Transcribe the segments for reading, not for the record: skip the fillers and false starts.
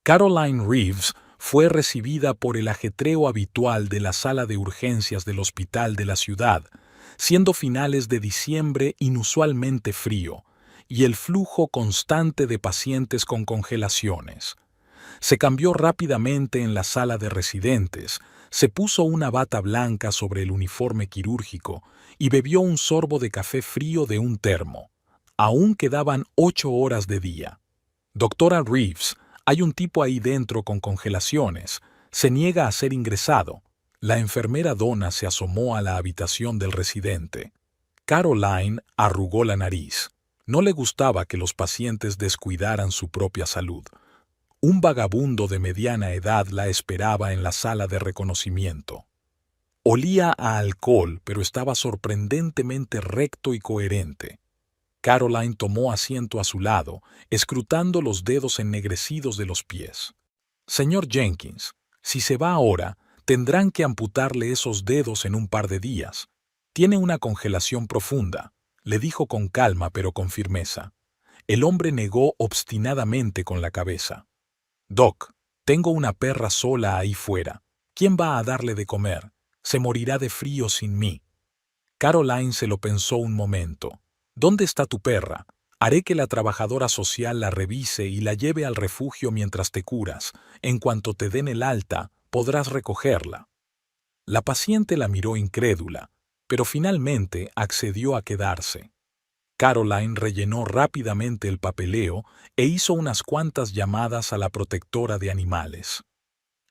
Caroline Reeves fue recibida por el ajetreo habitual de la sala de urgencias del hospital de la ciudad, siendo finales de diciembre inusualmente frío, y el flujo constante de pacientes con congelaciones. Se cambió rápidamente en la sala de residentes, se puso una bata blanca sobre el uniforme quirúrgico y bebió un sorbo de café frío de un termo. Aún quedaban 8 horas de día. Doctora Reeves, hay un tipo ahí dentro con congelaciones. Se niega a ser ingresado. La enfermera Donna se asomó a la habitación del residente. Caroline arrugó la nariz. No le gustaba que los pacientes descuidaran su propia salud. Un vagabundo de mediana edad la esperaba en la sala de reconocimiento. Olía a alcohol, pero estaba sorprendentemente recto y coherente. Caroline tomó asiento a su lado, escrutando los dedos ennegrecidos de los pies. Señor Jenkins, si se va ahora, tendrán que amputarle esos dedos en un par de días. Tiene una congelación profunda, le dijo con calma pero con firmeza. El hombre negó obstinadamente con la cabeza. Doc, tengo una perra sola ahí fuera. ¿Quién va a darle de comer? Se morirá de frío sin mí. Caroline se lo pensó un momento. ¿Dónde está tu perra? Haré que la trabajadora social la revise y la lleve al refugio mientras te curas. En cuanto te den el alta, podrás recogerla. La paciente la miró incrédula, pero finalmente accedió a quedarse. Caroline rellenó rápidamente el papeleo e hizo unas cuantas llamadas a la protectora de animales.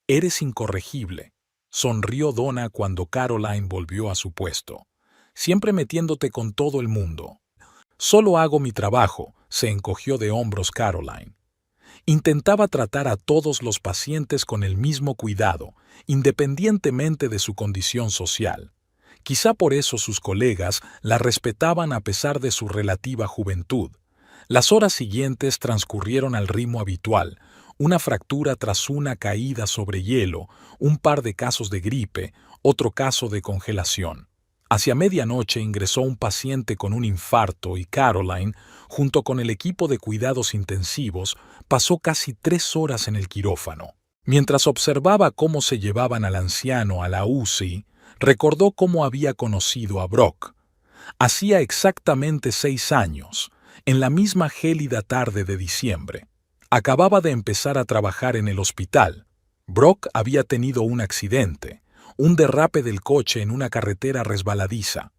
«Eres incorregible», sonrió Donna cuando Caroline volvió a su puesto. «Siempre metiéndote con todo el mundo». «Solo hago mi trabajo», se encogió de hombros Caroline. Intentaba tratar a todos los pacientes con el mismo cuidado, independientemente de su condición social. Quizá por eso sus colegas la respetaban a pesar de su relativa juventud. Las horas siguientes transcurrieron al ritmo habitual, una fractura tras una caída sobre hielo, un par de casos de gripe, otro caso de congelación. Hacia medianoche ingresó un paciente con un infarto y Caroline, junto con el equipo de cuidados intensivos, pasó casi 3 horas en el quirófano. Mientras observaba cómo se llevaban al anciano a la UCI, recordó cómo había conocido a Brock. Hacía exactamente 6 años, en la misma gélida tarde de diciembre. Acababa de empezar a trabajar en el hospital. Brock había tenido un accidente, un derrape del coche en una carretera resbaladiza.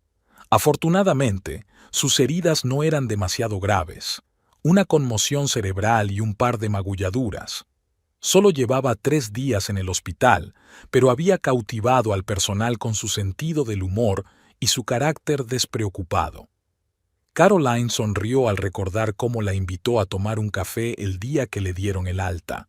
Afortunadamente, sus heridas no eran demasiado graves. Una conmoción cerebral y un par de magulladuras. Solo llevaba 3 días en el hospital, pero había cautivado al personal con su sentido del humor y su carácter despreocupado. Caroline sonrió al recordar cómo la invitó a tomar un café el día que le dieron el alta.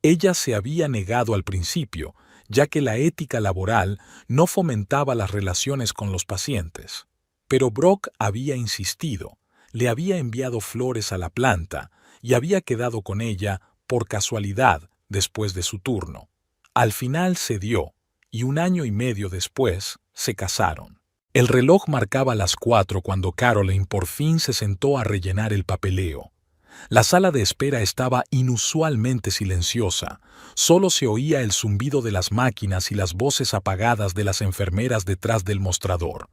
Ella se había negado al principio, ya que la ética laboral no fomentaba las relaciones con los pacientes. Pero Brock había insistido, le había enviado flores a la planta y había quedado con ella por casualidad después de su turno. Al final cedió, y 1 año y medio después se casaron. El reloj marcaba las 4 cuando Caroline por fin se sentó a rellenar el papeleo. La sala de espera estaba inusualmente silenciosa. Solo se oía el zumbido de las máquinas y las voces apagadas de las enfermeras detrás del mostrador.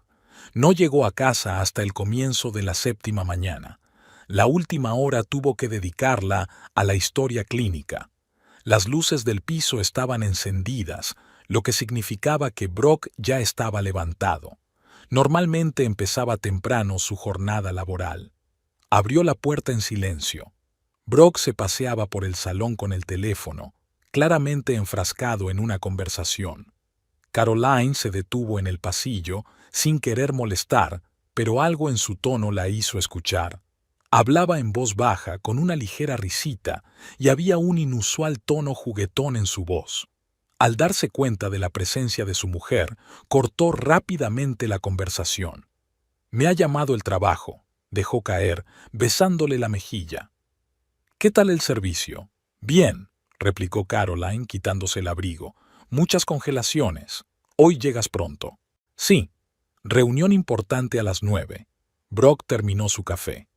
No llegó a casa hasta el comienzo de la 7ª mañana. La última hora tuvo que dedicarla a la historia clínica. Las luces del piso estaban encendidas, lo que significaba que Brock ya estaba levantado. Normalmente empezaba temprano su jornada laboral. Abrió la puerta en silencio. Brock se paseaba por el salón con el teléfono, claramente enfrascado en una conversación. Caroline se detuvo en el pasillo, sin querer molestar, pero algo en su tono la hizo escuchar. Hablaba en voz baja, con una ligera risita, y había un inusual tono juguetón en su voz. Al darse cuenta de la presencia de su mujer, cortó rápidamente la conversación. «Me ha llamado el trabajo», dejó caer, besándole la mejilla. «¿Qué tal el servicio?» «Bien», replicó Caroline quitándose el abrigo. «Muchas congelaciones. Hoy llegas pronto». «Sí. Reunión importante a las 9». Brock terminó su café.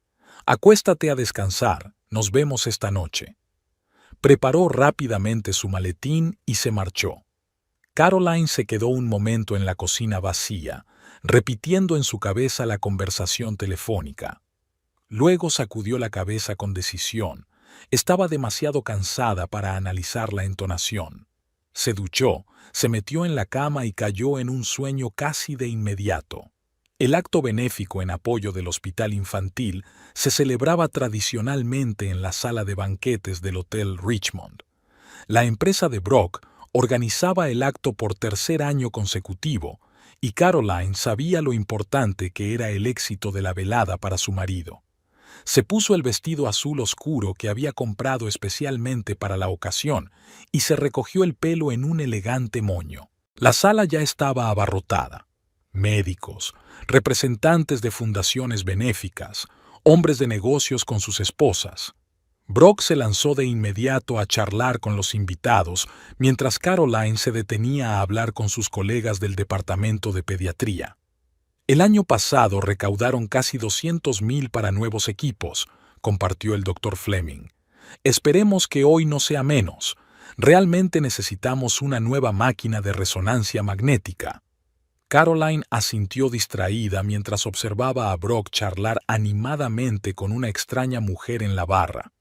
«Acuéstate a descansar. Nos vemos esta noche». Preparó rápidamente su maletín y se marchó. Caroline se quedó un momento en la cocina vacía, repitiendo en su cabeza la conversación telefónica. Luego sacudió la cabeza con decisión. Estaba demasiado cansada para analizar la entonación. Se duchó, se metió en la cama y cayó en un sueño casi de inmediato. El acto benéfico en apoyo del hospital infantil se celebraba tradicionalmente en la sala de banquetes del Hotel Richmond. La empresa de Brock organizaba el acto por tercer año consecutivo, y Caroline sabía lo importante que era el éxito de la velada para su marido. Se puso el vestido azul oscuro que había comprado especialmente para la ocasión y se recogió el pelo en un elegante moño. La sala ya estaba abarrotada. Médicos, representantes de fundaciones benéficas, hombres de negocios con sus esposas. Brock se lanzó de inmediato a charlar con los invitados, mientras Caroline se detenía a hablar con sus colegas del departamento de pediatría. El año pasado recaudaron casi 200,000 para nuevos equipos, compartió el Dr. Fleming. Esperemos que hoy no sea menos. Realmente necesitamos una nueva máquina de resonancia magnética. Caroline asintió distraída mientras observaba a Brock charlar animadamente con una extraña mujer en la barra.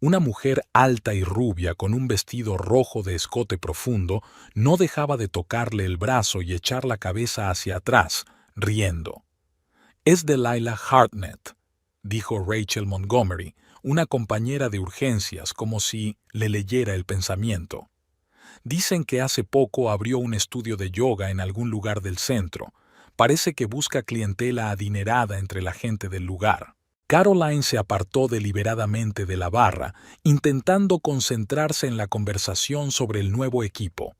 Una mujer alta y rubia con un vestido rojo de escote profundo no dejaba de tocarle el brazo y echar la cabeza hacia atrás, riendo. «Es Delilah Hartnett», dijo Rachel Montgomery, una compañera de urgencias, como si le leyera el pensamiento. «Dicen que hace poco abrió un estudio de yoga en algún lugar del centro. Parece que busca clientela adinerada entre la gente del lugar». Caroline se apartó deliberadamente de la barra, intentando concentrarse en la conversación sobre el nuevo equipo.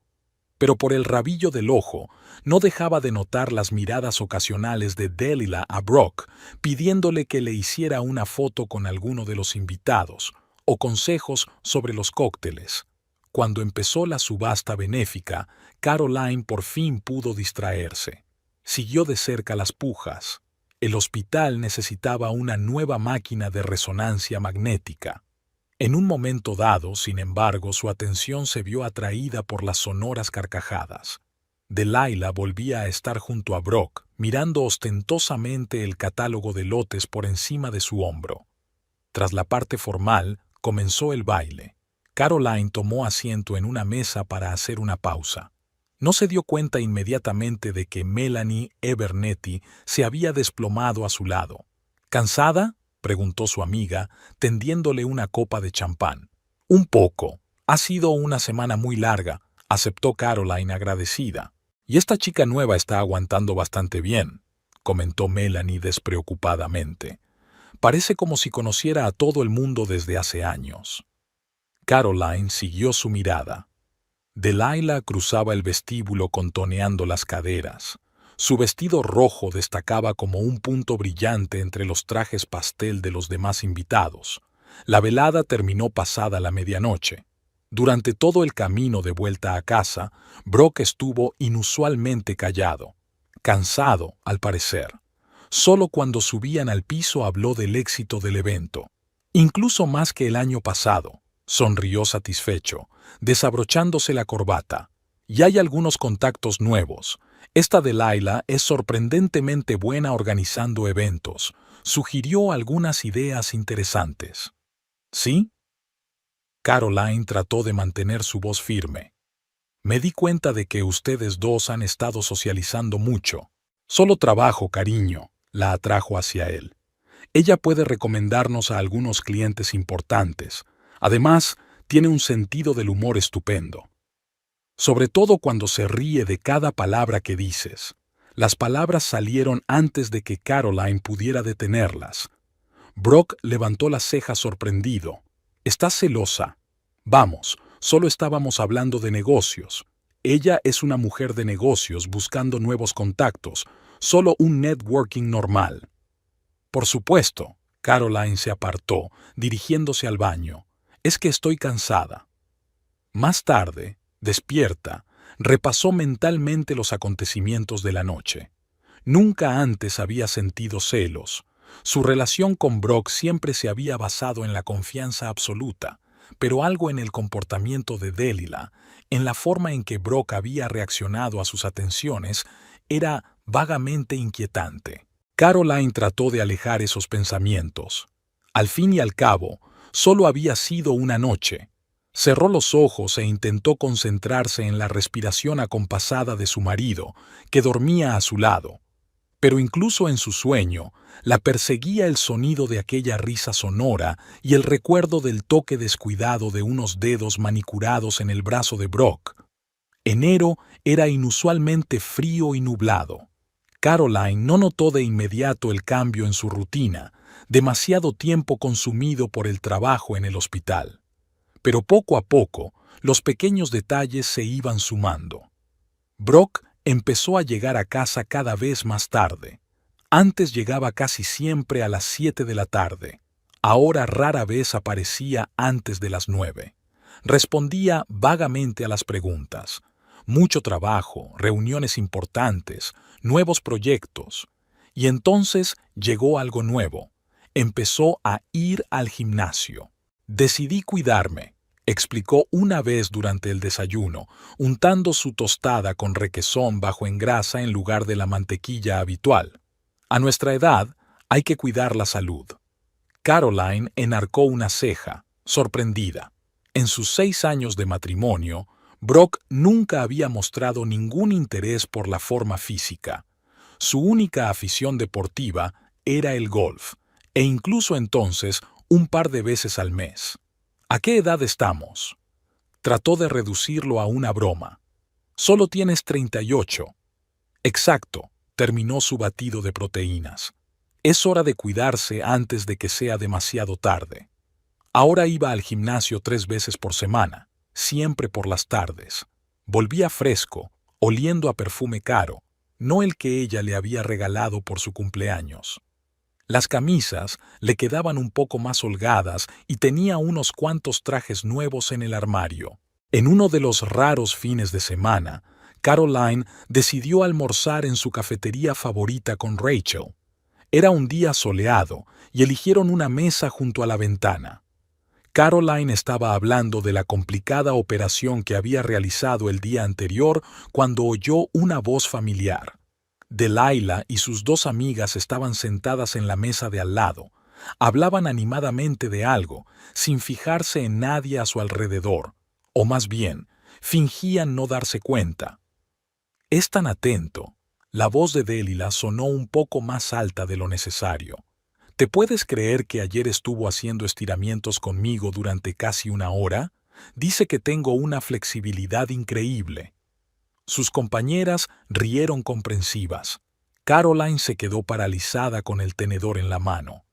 Pero por el rabillo del ojo, no dejaba de notar las miradas ocasionales de Delilah a Brock, pidiéndole que le hiciera una foto con alguno de los invitados, o consejos sobre los cócteles. Cuando empezó la subasta benéfica, Caroline por fin pudo distraerse. Siguió de cerca las pujas. El hospital necesitaba una nueva máquina de resonancia magnética. En un momento dado, sin embargo, su atención se vio atraída por las sonoras carcajadas. Delilah volvía a estar junto a Brock, mirando ostentosamente el catálogo de lotes por encima de su hombro. Tras la parte formal, comenzó el baile. Caroline tomó asiento en una mesa para hacer una pausa. No se dio cuenta inmediatamente de que Melanie Abernethy se había desplomado a su lado. «¿Cansada?», preguntó su amiga, tendiéndole una copa de champán. «Un poco. Ha sido una semana muy larga», aceptó Caroline agradecida. «Y esta chica nueva está aguantando bastante bien», comentó Melanie despreocupadamente. «Parece como si conociera a todo el mundo desde hace años». Caroline siguió su mirada. Delilah cruzaba el vestíbulo contoneando las caderas. Su vestido rojo destacaba como un punto brillante entre los trajes pastel de los demás invitados. La velada terminó pasada la medianoche. Durante todo el camino de vuelta a casa, Brock estuvo inusualmente callado. Cansado, al parecer. Solo cuando subían al piso habló del éxito del evento. Incluso más que el año pasado, sonrió satisfecho, desabrochándose la corbata. «Y hay algunos contactos nuevos. Esta Delilah es sorprendentemente buena organizando eventos. Sugirió algunas ideas interesantes». «¿Sí?». Caroline trató de mantener su voz firme. «Me di cuenta de que ustedes dos han estado socializando mucho. Solo trabajo, cariño», la atrajo hacia él. «Ella puede recomendarnos a algunos clientes importantes. Además, tiene un sentido del humor estupendo. Sobre todo cuando se ríe de cada palabra que dices». Las palabras salieron antes de que Caroline pudiera detenerlas. Brock levantó las cejas sorprendido. «¿Estás celosa?». «Vamos, solo estábamos hablando de negocios. Ella es una mujer de negocios buscando nuevos contactos, solo un networking normal». «Por supuesto». Caroline se apartó, dirigiéndose al baño. «Es que estoy cansada». Más tarde, despierta, repasó mentalmente los acontecimientos de la noche. Nunca antes había sentido celos. Su relación con Brock siempre se había basado en la confianza absoluta, pero algo en el comportamiento de Delilah, en la forma en que Brock había reaccionado a sus atenciones, era vagamente inquietante. Caroline trató de alejar esos pensamientos. Al fin y al cabo, solo había sido una noche. Cerró los ojos e intentó concentrarse en la respiración acompasada de su marido, que dormía a su lado. Pero incluso en su sueño, la perseguía el sonido de aquella risa sonora y el recuerdo del toque descuidado de unos dedos manicurados en el brazo de Brock. Enero era inusualmente frío y nublado. Caroline no notó de inmediato el cambio en su rutina, demasiado tiempo consumido por el trabajo en el hospital. Pero poco a poco, los pequeños detalles se iban sumando. Brock empezó a llegar a casa cada vez más tarde. Antes llegaba casi siempre a las 7 de la tarde. Ahora rara vez aparecía antes de las 9. Respondía vagamente a las preguntas. Mucho trabajo, reuniones importantes, nuevos proyectos. Y entonces llegó algo nuevo. Empezó a ir al gimnasio. Decidí cuidarme, explicó una vez durante el desayuno, untando su tostada con requesón bajo en grasa en lugar de la mantequilla habitual. A nuestra edad, hay que cuidar la salud. Caroline enarcó una ceja, sorprendida. En sus 6 años de matrimonio, Brock nunca había mostrado ningún interés por la forma física. Su única afición deportiva era el golf, e incluso entonces un par de veces al mes. ¿A qué edad estamos? Trató de reducirlo a una broma. Solo tienes 38. Exacto, terminó su batido de proteínas. Es hora de cuidarse antes de que sea demasiado tarde. Ahora iba al gimnasio 3 veces por semana, siempre por las tardes. Volvía fresco, oliendo a perfume caro, no el que ella le había regalado por su cumpleaños. Las camisas le quedaban un poco más holgadas y tenía unos cuantos trajes nuevos en el armario. En uno de los raros fines de semana, Caroline decidió almorzar en su cafetería favorita con Rachel. Era un día soleado y eligieron una mesa junto a la ventana. Caroline estaba hablando de la complicada operación que había realizado el día anterior cuando oyó una voz familiar. Delilah y sus 2 amigas estaban sentadas en la mesa de al lado. Hablaban animadamente de algo, sin fijarse en nadie a su alrededor, o más bien, fingían no darse cuenta. «Es tan atento». La voz de Delilah sonó un poco más alta de lo necesario. ¿Te puedes creer que ayer estuvo haciendo estiramientos conmigo durante casi 1 hora? Dice que tengo una flexibilidad increíble. Sus compañeras rieron comprensivas. Caroline se quedó paralizada con el tenedor en la mano.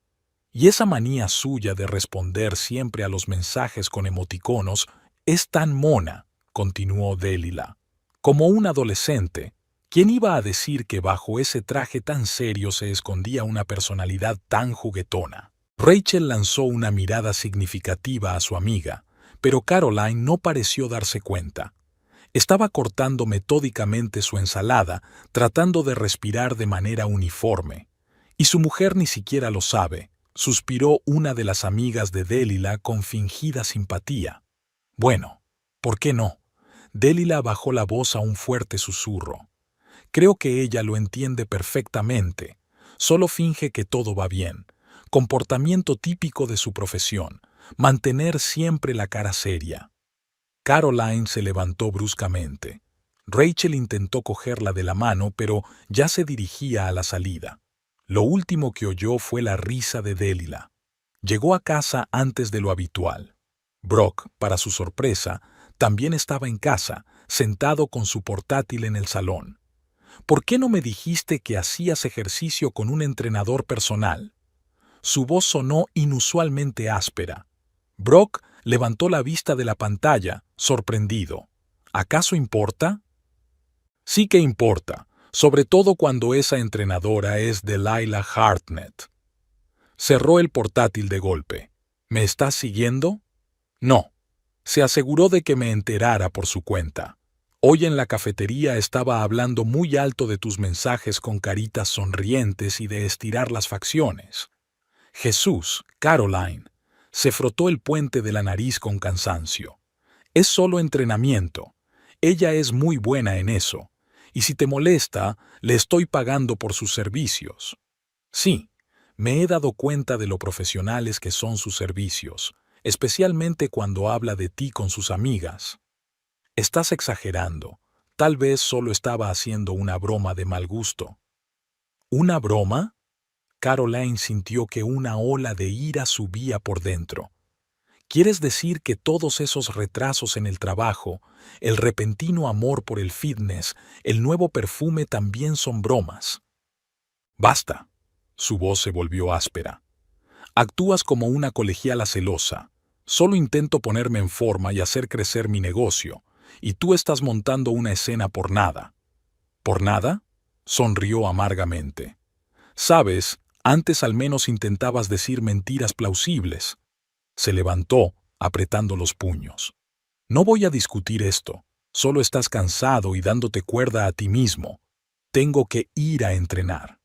Y esa manía suya de responder siempre a los mensajes con emoticonos es tan mona, continuó Delilah. Como un adolescente, ¿quién iba a decir que bajo ese traje tan serio se escondía una personalidad tan juguetona? Rachel lanzó una mirada significativa a su amiga, pero Caroline no pareció darse cuenta. Estaba cortando metódicamente su ensalada, tratando de respirar de manera uniforme. Y su mujer ni siquiera lo sabe, suspiró una de las amigas de Delilah con fingida simpatía. Bueno, ¿por qué no? Delilah bajó la voz a un fuerte susurro. Creo que ella lo entiende perfectamente. Solo finge que todo va bien. Comportamiento típico de su profesión. Mantener siempre la cara seria. Caroline se levantó bruscamente. Rachel intentó cogerla de la mano, pero ya se dirigía a la salida. Lo último que oyó fue la risa de Delilah. Llegó a casa antes de lo habitual. Brock, para su sorpresa, también estaba en casa, sentado con su portátil en el salón. ¿Por qué no me dijiste que hacías ejercicio con un entrenador personal? Su voz sonó inusualmente áspera. Brock levantó la vista de la pantalla, sorprendido. ¿Acaso importa? Sí que importa, sobre todo cuando esa entrenadora es Delilah Hartnett. Cerró el portátil de golpe. ¿Me estás siguiendo? No. Se aseguró de que me enterara por su cuenta. Hoy en la cafetería estaba hablando muy alto de tus mensajes con caritas sonrientes y de estirar las facciones. Jesús, Caroline. Se frotó el puente de la nariz con cansancio. Es solo entrenamiento. Ella es muy buena en eso. Y si te molesta, le estoy pagando por sus servicios. Sí, me he dado cuenta de lo profesionales que son sus servicios, especialmente cuando habla de ti con sus amigas. Estás exagerando. Tal vez solo estaba haciendo una broma de mal gusto. ¿Una broma? Caroline sintió que una ola de ira subía por dentro. ¿Quieres decir que todos esos retrasos en el trabajo, el repentino amor por el fitness, el nuevo perfume también son bromas? Basta. Su voz se volvió áspera. Actúas como una colegiala celosa. Solo intento ponerme en forma y hacer crecer mi negocio, y tú estás montando una escena por nada. ¿Por nada? Sonrió amargamente. Sabes, antes al menos intentabas decir mentiras plausibles. Se levantó, apretando los puños. No voy a discutir esto. Solo estás cansado y dándote cuerda a ti mismo. Tengo que ir a entrenar.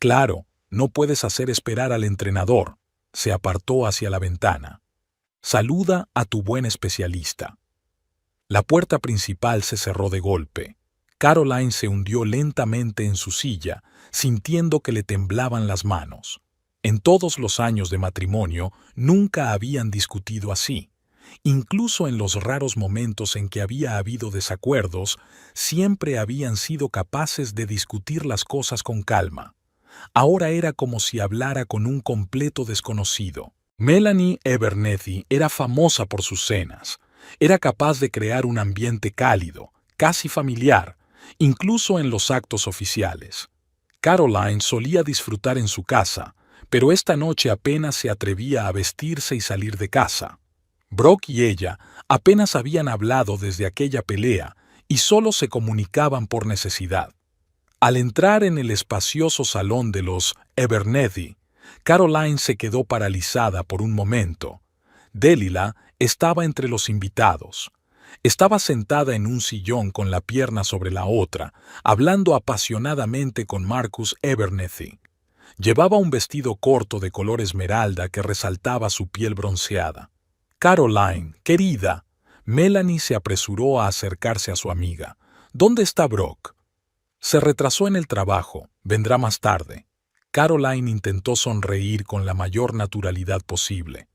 Claro, no puedes hacer esperar al entrenador. Se apartó hacia la ventana. Saluda a tu buen especialista. La puerta principal se cerró de golpe. Caroline se hundió lentamente en su silla, sintiendo que le temblaban las manos. En todos los años de matrimonio nunca habían discutido así. Incluso en los raros momentos en que había habido desacuerdos, siempre habían sido capaces de discutir las cosas con calma. Ahora era como si hablara con un completo desconocido. Melanie Abernethy era famosa por sus cenas. Era capaz de crear un ambiente cálido, casi familiar, incluso en los actos oficiales. Caroline solía disfrutar en su casa, pero esta noche apenas se atrevía a vestirse y salir de casa. Brock y ella apenas habían hablado desde aquella pelea y solo se comunicaban por necesidad. Al entrar en el espacioso salón de los Abernethy, Caroline se quedó paralizada por un momento. Delilah estaba entre los invitados. Estaba sentada en un sillón con la pierna sobre la otra, hablando apasionadamente con Marcus Abernethy. Llevaba un vestido corto de color esmeralda que resaltaba su piel bronceada. Caroline, querida. Melanie se apresuró a acercarse a su amiga. ¿Dónde está Brock? Se retrasó en el trabajo. Vendrá más tarde. Caroline intentó sonreír con la mayor naturalidad posible.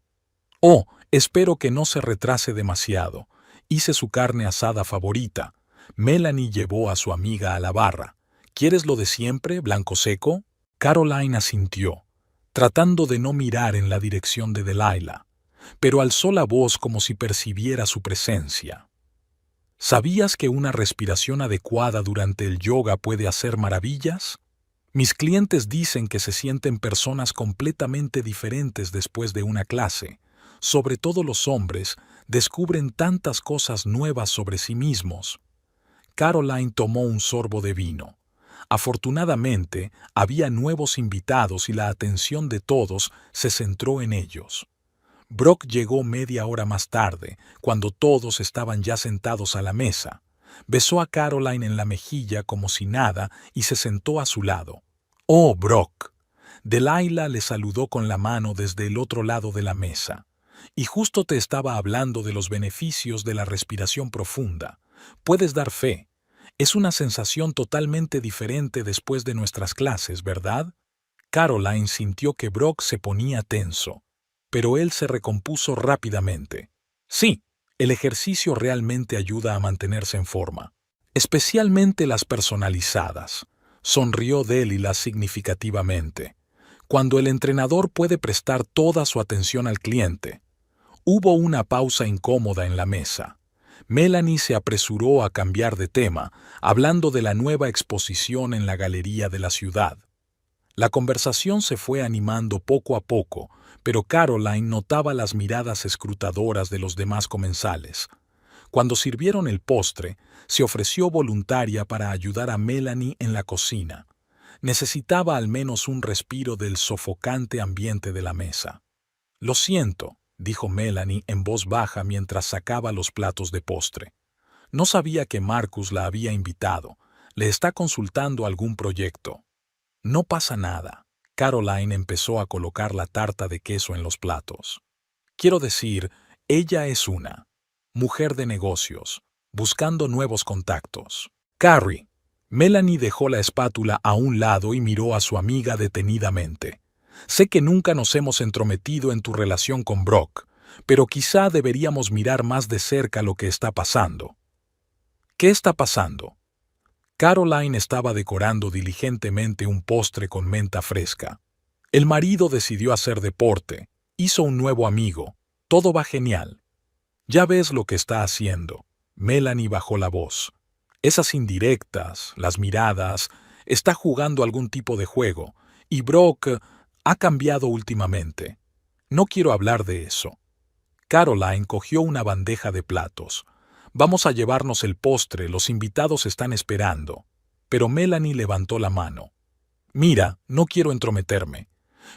Oh, espero que no se retrase demasiado. Hice su carne asada favorita. Melanie llevó a su amiga a la barra. ¿Quieres lo de siempre, blanco seco? Caroline asintió, tratando de no mirar en la dirección de Delilah, pero alzó la voz como si percibiera su presencia. ¿Sabías que una respiración adecuada durante el yoga puede hacer maravillas? Mis clientes dicen que se sienten personas completamente diferentes después de una clase. Sobre todo los hombres descubren tantas cosas nuevas sobre sí mismos. Caroline tomó un sorbo de vino. Afortunadamente, había nuevos invitados y la atención de todos se centró en ellos. Brock llegó media hora más tarde, cuando todos estaban ya sentados a la mesa. Besó a Caroline en la mejilla como si nada y se sentó a su lado. «Oh, Brock». Delilah le saludó con la mano desde el otro lado de la mesa. «Y justo te estaba hablando de los beneficios de la respiración profunda. Puedes dar fe. Es una sensación totalmente diferente después de nuestras clases, ¿verdad?» Caroline sintió que Brock se ponía tenso, pero él se recompuso rápidamente. Sí, el ejercicio realmente ayuda a mantenerse en forma, especialmente las personalizadas. Sonrió Delilah significativamente. Cuando el entrenador puede prestar toda su atención al cliente. Hubo una pausa incómoda en la mesa. Melanie se apresuró a cambiar de tema, hablando de la nueva exposición en la galería de la ciudad. La conversación se fue animando poco a poco, pero Caroline notaba las miradas escrutadoras de los demás comensales. Cuando sirvieron el postre, se ofreció voluntaria para ayudar a Melanie en la cocina. Necesitaba al menos un respiro del sofocante ambiente de la mesa. «Lo siento», dijo Melanie en voz baja mientras sacaba los platos de postre. «No sabía que Marcus la había invitado. ¿Le está consultando algún proyecto?» «No pasa nada». Caroline empezó a colocar la tarta de queso en los platos. Quiero decir, ella es una mujer de negocios, buscando nuevos contactos. Carrie. Melanie dejó la espátula a un lado y miró a su amiga detenidamente. Sé que nunca nos hemos entrometido en tu relación con Brock, pero quizá deberíamos mirar más de cerca lo que está pasando. ¿Qué está pasando? Caroline estaba decorando diligentemente un postre con menta fresca. El marido decidió hacer deporte, hizo un nuevo amigo. Todo va genial. Ya ves lo que está haciendo. Melanie bajó la voz. Esas indirectas, las miradas, está jugando algún tipo de juego, y Brock ha cambiado últimamente. No quiero hablar de eso. Caroline cogió una bandeja de platos. Vamos a llevarnos el postre, los invitados están esperando. Pero Melanie levantó la mano. Mira, no quiero entrometerme,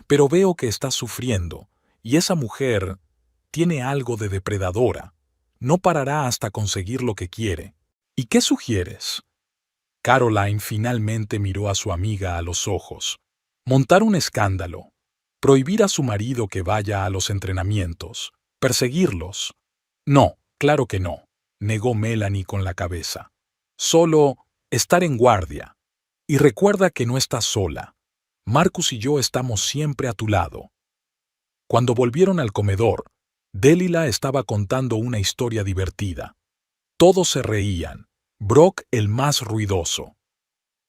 pero veo que estás sufriendo, y esa mujer tiene algo de depredadora. No parará hasta conseguir lo que quiere. ¿Y qué sugieres? Caroline finalmente miró a su amiga a los ojos. Montar un escándalo. Prohibir a su marido que vaya a los entrenamientos. Perseguirlos. No, claro que no, negó Melanie con la cabeza. Solo estar en guardia. Y recuerda que no estás sola. Marcus y yo estamos siempre a tu lado. Cuando volvieron al comedor, Delilah estaba contando una historia divertida. Todos se reían, Brock el más ruidoso.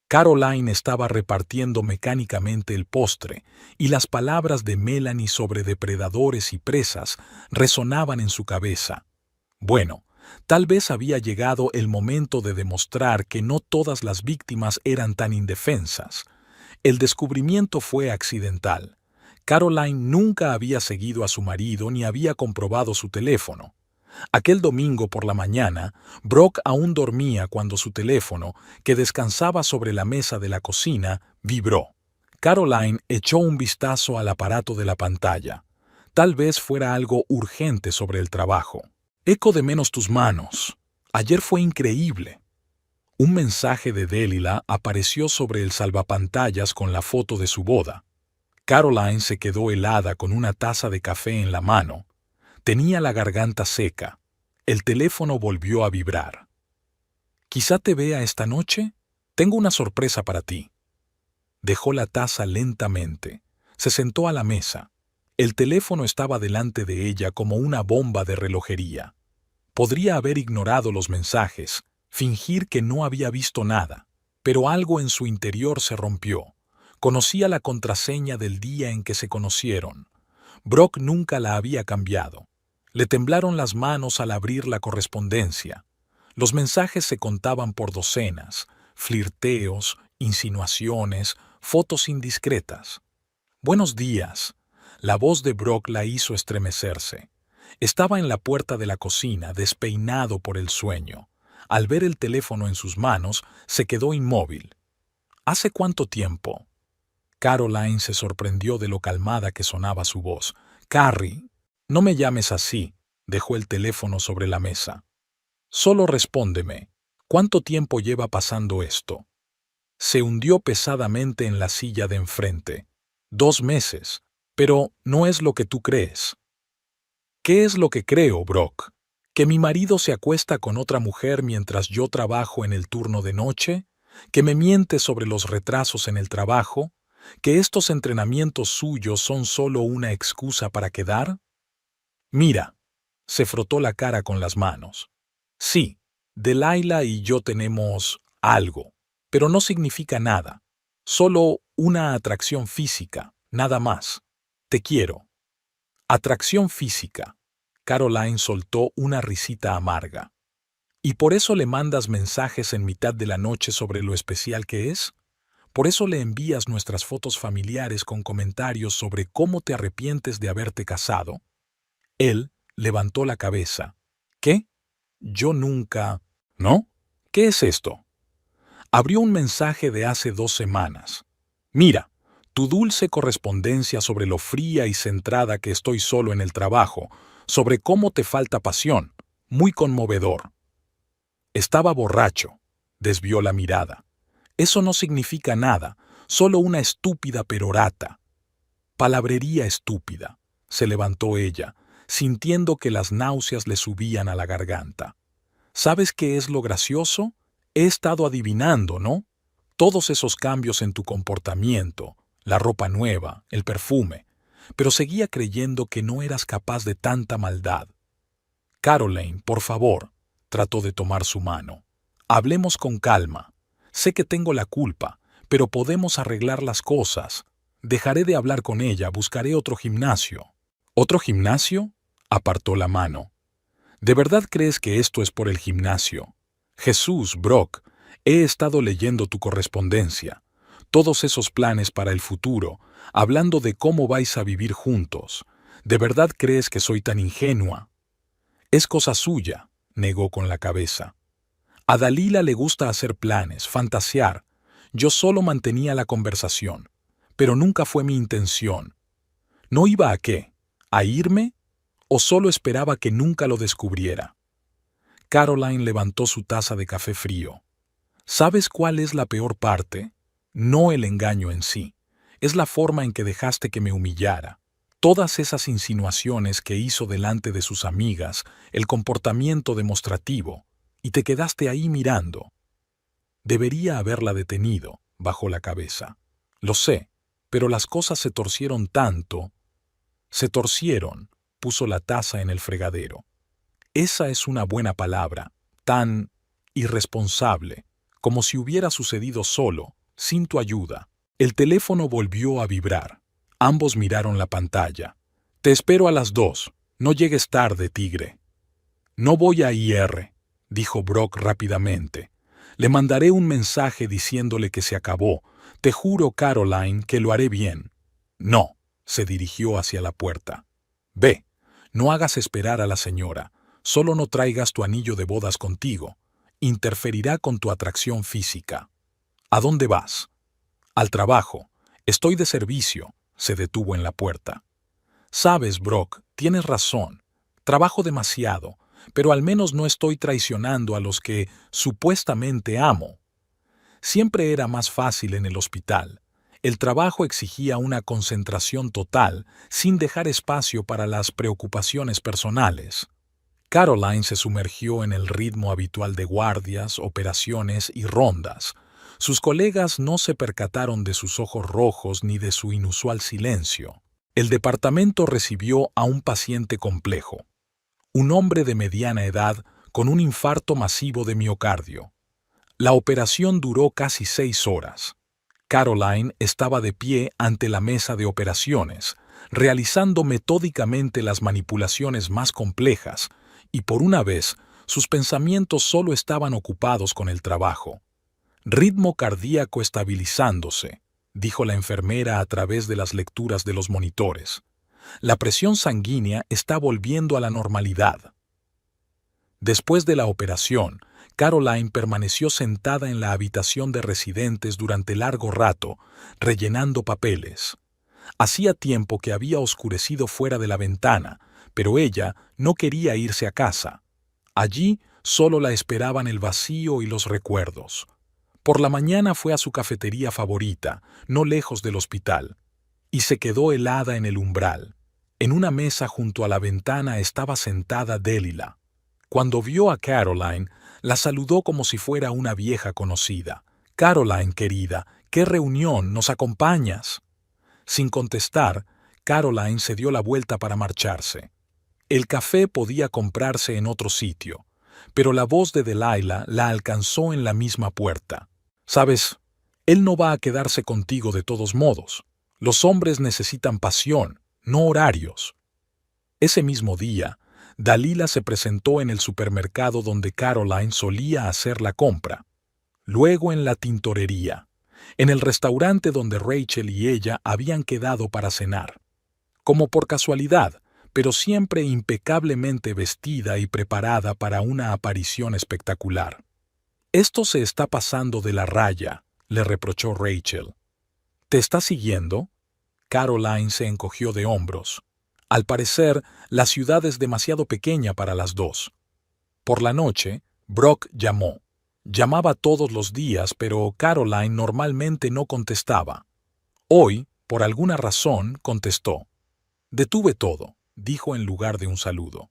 Caroline estaba repartiendo mecánicamente el postre, y las palabras de Melanie sobre depredadores y presas resonaban en su cabeza. Bueno, tal vez había llegado el momento de demostrar que no todas las víctimas eran tan indefensas. El descubrimiento fue accidental. Caroline nunca había seguido a su marido ni había comprobado su teléfono. Aquel domingo por la mañana, Brock aún dormía cuando su teléfono, que descansaba sobre la mesa de la cocina, vibró. Caroline echó un vistazo al aparato de la pantalla. Tal vez fuera algo urgente sobre el trabajo. Eco de menos tus manos. Ayer fue increíble. Un mensaje de Delilah apareció sobre el salvapantallas con la foto de su boda. Caroline se quedó helada con una taza de café en la mano. Tenía la garganta seca. El teléfono volvió a vibrar. «Quizá te vea esta noche. Tengo una sorpresa para ti». Dejó la taza lentamente. Se sentó a la mesa. El teléfono estaba delante de ella como una bomba de relojería. Podría haber ignorado los mensajes, fingir que no había visto nada, pero algo en su interior se rompió. Conocía la contraseña del día en que se conocieron. Brock nunca la había cambiado. Le temblaron las manos al abrir la correspondencia. Los mensajes se contaban por docenas, flirteos, insinuaciones, fotos indiscretas. «Buenos días». La voz de Brock la hizo estremecerse. Estaba en la puerta de la cocina, despeinado por el sueño. Al ver el teléfono en sus manos, se quedó inmóvil. «¿Hace cuánto tiempo?» Caroline se sorprendió de lo calmada que sonaba su voz. «Carrie, no me llames así», dejó el teléfono sobre la mesa. «Solo respóndeme, ¿cuánto tiempo lleva pasando esto?» Se hundió pesadamente en la silla de enfrente. 2 meses, pero no es lo que tú crees. ¿Qué es lo que creo, Brock? ¿Que mi marido se acuesta con otra mujer mientras yo trabajo en el turno de noche? ¿Que me miente sobre los retrasos en el trabajo? ¿Que estos entrenamientos suyos son solo una excusa para quedar? Mira, se frotó la cara con las manos. Sí, Delilah y yo tenemos algo, pero no significa nada. Solo una atracción física, nada más. Te quiero. Atracción física. Caroline soltó una risita amarga. ¿Y por eso le mandas mensajes en mitad de la noche sobre lo especial que es? ¿Por eso le envías nuestras fotos familiares con comentarios sobre cómo te arrepientes de haberte casado? Él levantó la cabeza. ¿Qué? Yo nunca... ¿No? ¿Qué es esto? Abrió un mensaje de hace 2 semanas. Mira, tu dulce correspondencia sobre lo fría y centrada que estoy solo en el trabajo, sobre cómo te falta pasión, muy conmovedor. Estaba borracho. Desvió la mirada. Eso no significa nada, solo una estúpida perorata. Palabrería estúpida. Se levantó ella. sintiendo que las náuseas le subían a la garganta. ¿Sabes qué es lo gracioso? He estado adivinando, ¿no? Todos esos cambios en tu comportamiento, la ropa nueva, el perfume, pero seguía creyendo que no eras capaz de tanta maldad. Caroline, por favor, trató de tomar su mano. Hablemos con calma. Sé que tengo la culpa, pero podemos arreglar las cosas. Dejaré de hablar con ella, buscaré otro gimnasio. ¿Otro gimnasio? Apartó la mano. ¿De verdad crees que esto es por el gimnasio? Jesús, Brock, he estado leyendo tu correspondencia, todos esos planes para el futuro, hablando de cómo vais a vivir juntos. ¿De verdad crees que soy tan ingenua? Es cosa suya, negó con la cabeza. A Dalila le gusta hacer planes, fantasear. Yo solo mantenía la conversación, pero nunca fue mi intención. ¿No iba a qué? ¿A irme? ¿O solo esperaba que nunca lo descubriera? Caroline levantó su taza de café frío. ¿Sabes cuál es la peor parte? No el engaño en sí. Es la forma en que dejaste que me humillara. Todas esas insinuaciones que hizo delante de sus amigas, el comportamiento demostrativo, y te quedaste ahí mirando. Debería haberla detenido, bajó la cabeza. Lo sé, pero las cosas se torcieron tanto. Se torcieron, puso la taza en el fregadero. Esa es una buena palabra, tan irresponsable, como si hubiera sucedido solo, sin tu ayuda. El teléfono volvió a vibrar. Ambos miraron la pantalla. Te espero a las 2. No llegues tarde, tigre. No voy a ir, dijo Brock rápidamente. Le mandaré un mensaje diciéndole que se acabó. Te juro, Caroline, que lo haré bien. No, se dirigió hacia la puerta. Ve, no hagas esperar a la señora. Solo no traigas tu anillo de bodas contigo. Interferirá con tu atracción física. ¿A dónde vas? Al trabajo. Estoy de servicio. Se detuvo en la puerta. Sabes, Brock, tienes razón. Trabajo demasiado, pero al menos no estoy traicionando a los que supuestamente amo. Siempre era más fácil en el hospital. El trabajo exigía una concentración total, sin dejar espacio para las preocupaciones personales. Caroline se sumergió en el ritmo habitual de guardias, operaciones y rondas. Sus colegas no se percataron de sus ojos rojos ni de su inusual silencio. El departamento recibió a un paciente complejo, un hombre de mediana edad con un infarto masivo de miocardio. La operación duró casi 6 horas. Caroline estaba de pie ante la mesa de operaciones, realizando metódicamente las manipulaciones más complejas, y por una vez sus pensamientos solo estaban ocupados con el trabajo. Ritmo cardíaco estabilizándose, dijo la enfermera a través de las lecturas de los monitores. La presión sanguínea está volviendo a la normalidad. Después de la operación, Caroline permaneció sentada en la habitación de residentes durante largo rato, rellenando papeles. Hacía tiempo que había oscurecido fuera de la ventana, pero ella no quería irse a casa. Allí solo la esperaban el vacío y los recuerdos. Por la mañana fue a su cafetería favorita, no lejos del hospital, y se quedó helada en el umbral. En una mesa junto a la ventana estaba sentada Delilah. Cuando vio a Caroline, la saludó como si fuera una vieja conocida. «Caroline, querida, ¿qué reunión? ¿Nos acompañas?» Sin contestar, Caroline se dio la vuelta para marcharse. El café podía comprarse en otro sitio, pero la voz de Delilah la alcanzó en la misma puerta. «Sabes, él no va a quedarse contigo de todos modos. Los hombres necesitan pasión, no horarios». Ese mismo día, Dalila se presentó en el supermercado donde Caroline solía hacer la compra. Luego en la tintorería, en el restaurante donde Rachel y ella habían quedado para cenar. Como por casualidad, pero siempre impecablemente vestida y preparada para una aparición espectacular. «Esto se está pasando de la raya», le reprochó Rachel. «¿Te está siguiendo?» Caroline se encogió de hombros. Al parecer, la ciudad es demasiado pequeña para las dos. Por la noche, Brock llamó. Llamaba todos los días, pero Caroline normalmente no contestaba. Hoy, por alguna razón, contestó. Detuve todo. dijo en lugar de un saludo.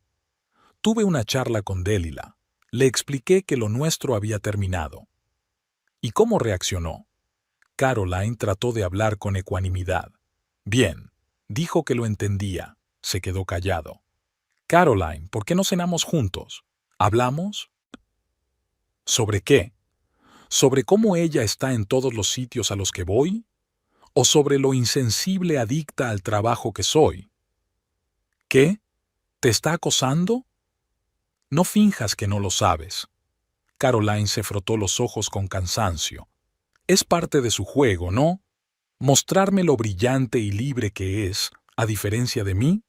Tuve una charla con Delilah. Le expliqué que lo nuestro había terminado. ¿Y cómo reaccionó? Caroline trató de hablar con ecuanimidad. Bien, dijo que lo entendía. Se quedó callado. Caroline, ¿por qué no cenamos juntos? ¿Hablamos? ¿Sobre qué? ¿Sobre cómo ella está en todos los sitios a los que voy? ¿O sobre lo insensible adicta al trabajo que soy? ¿Qué? ¿Te está acosando? No finjas que no lo sabes. Caroline se frotó los ojos con cansancio. Es parte de su juego, ¿no? Mostrarme lo brillante y libre que es, a diferencia de mí.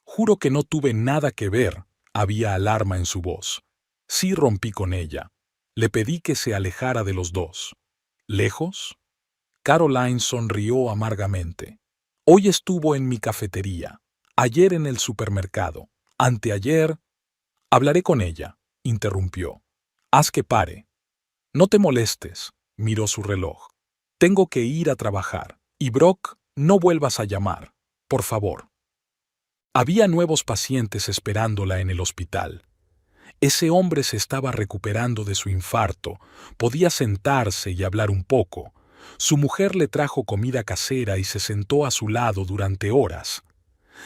Juro que no tuve nada que ver, había alarma en su voz. Sí rompí con ella. Le pedí que se alejara de los dos. ¿Lejos? Caroline sonrió amargamente. Hoy estuvo en mi cafetería, ayer en el supermercado, anteayer. Hablaré con ella, interrumpió. Haz que pare. No te molestes, miró su reloj. Tengo que ir a trabajar. Y Brock, no vuelvas a llamar, por favor. Había nuevos pacientes esperándola en el hospital. Ese hombre se estaba recuperando de su infarto, podía sentarse y hablar un poco. Su mujer le trajo comida casera y se sentó a su lado durante horas.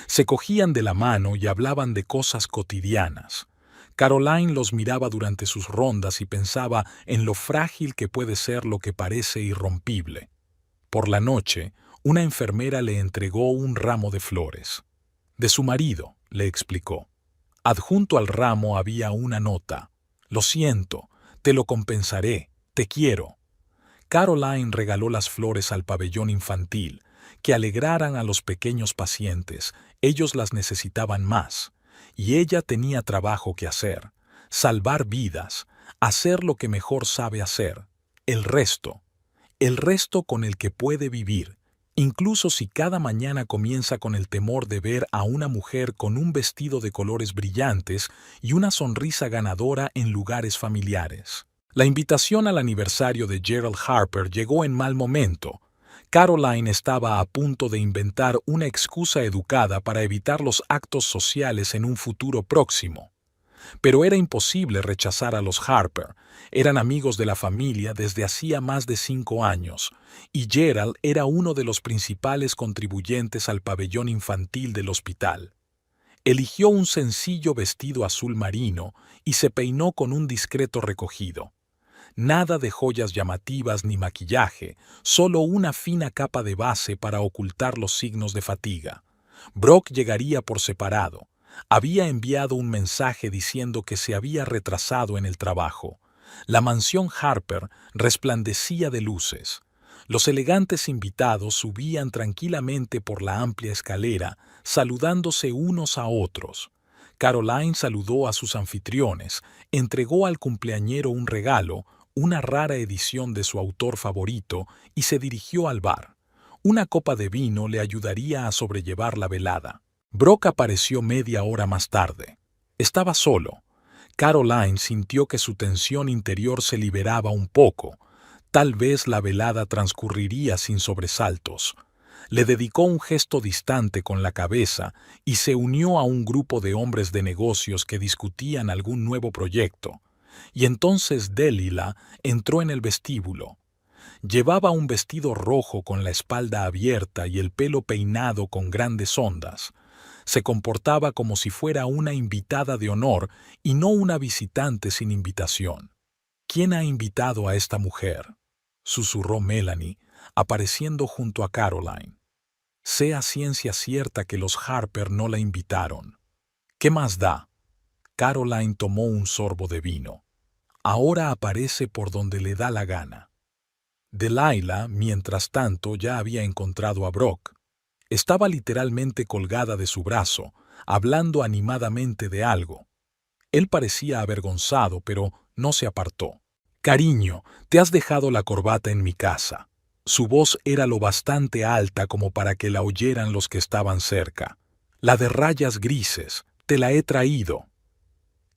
Se cogían de la mano y hablaban de cosas cotidianas. Caroline los miraba durante sus rondas y pensaba en lo frágil que puede ser lo que parece irrompible. Por la noche, una enfermera le entregó un ramo de flores. De su marido, le explicó. Adjunto al ramo había una nota. Lo siento, te lo compensaré, te quiero. Caroline regaló las flores al pabellón infantil, que alegraran a los pequeños pacientes. Ellos las necesitaban más. Y ella tenía trabajo que hacer, salvar vidas, hacer lo que mejor sabe hacer, el resto con el que puede vivir, incluso si cada mañana comienza con el temor de ver a una mujer con un vestido de colores brillantes y una sonrisa ganadora en lugares familiares. La invitación al aniversario de Gerald Harper llegó en mal momento. Caroline estaba a punto de inventar una excusa educada para evitar los actos sociales en un futuro próximo. Pero era imposible rechazar a los Harper. Eran amigos de la familia desde hacía más de 5 años, y Gerald era uno de los principales contribuyentes al pabellón infantil del hospital. Eligió un sencillo vestido azul marino y se peinó con un discreto recogido. Nada de joyas llamativas ni maquillaje, solo una fina capa de base para ocultar los signos de fatiga. Brock llegaría por separado. Había enviado un mensaje diciendo que se había retrasado en el trabajo. La mansión Harper resplandecía de luces. Los elegantes invitados subían tranquilamente por la amplia escalera, saludándose unos a otros. Caroline saludó a sus anfitriones, entregó al cumpleañero un regalo, una rara edición de su autor favorito, y se dirigió al bar. Una copa de vino le ayudaría a sobrellevar la velada. Brock apareció media hora más tarde. Estaba solo. Caroline sintió que su tensión interior se liberaba un poco. Tal vez la velada transcurriría sin sobresaltos. Le dedicó un gesto distante con la cabeza y se unió a un grupo de hombres de negocios que discutían algún nuevo proyecto. Y entonces Delilah entró en el vestíbulo. Llevaba un vestido rojo con la espalda abierta y el pelo peinado con grandes ondas. Se comportaba como si fuera una invitada de honor y no una visitante sin invitación. ¿Quién ha invitado a esta mujer?, susurró Melanie, apareciendo junto a Caroline. Sé a ciencia cierta que los Harper no la invitaron. ¿Qué más da? Caroline tomó un sorbo de vino. Ahora aparece por donde le da la gana. Delilah, mientras tanto, ya había encontrado a Brock. Estaba literalmente colgada de su brazo, hablando animadamente de algo. Él parecía avergonzado, pero no se apartó. «Cariño, te has dejado la corbata en mi casa». Su voz era lo bastante alta como para que la oyeran los que estaban cerca. «La de rayas grises, te la he traído».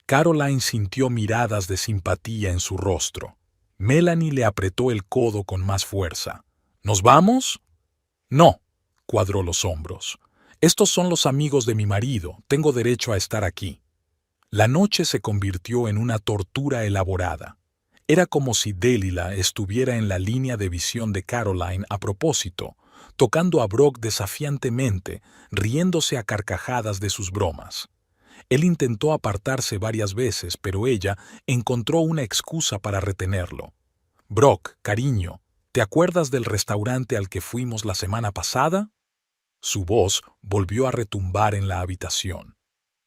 Caroline sintió miradas de simpatía en su rostro. Melanie le apretó el codo con más fuerza. «¿Nos vamos?» «No», cuadró los hombros. Estos son los amigos de mi marido, tengo derecho a estar aquí. La noche se convirtió en una tortura elaborada. Era como si Delilah estuviera en la línea de visión de Caroline a propósito, tocando a Brock desafiantemente, riéndose a carcajadas de sus bromas. Él intentó apartarse varias veces, pero ella encontró una excusa para retenerlo. «Brock, cariño, ¿te acuerdas del restaurante al que fuimos la semana pasada?» Su voz volvió a retumbar en la habitación.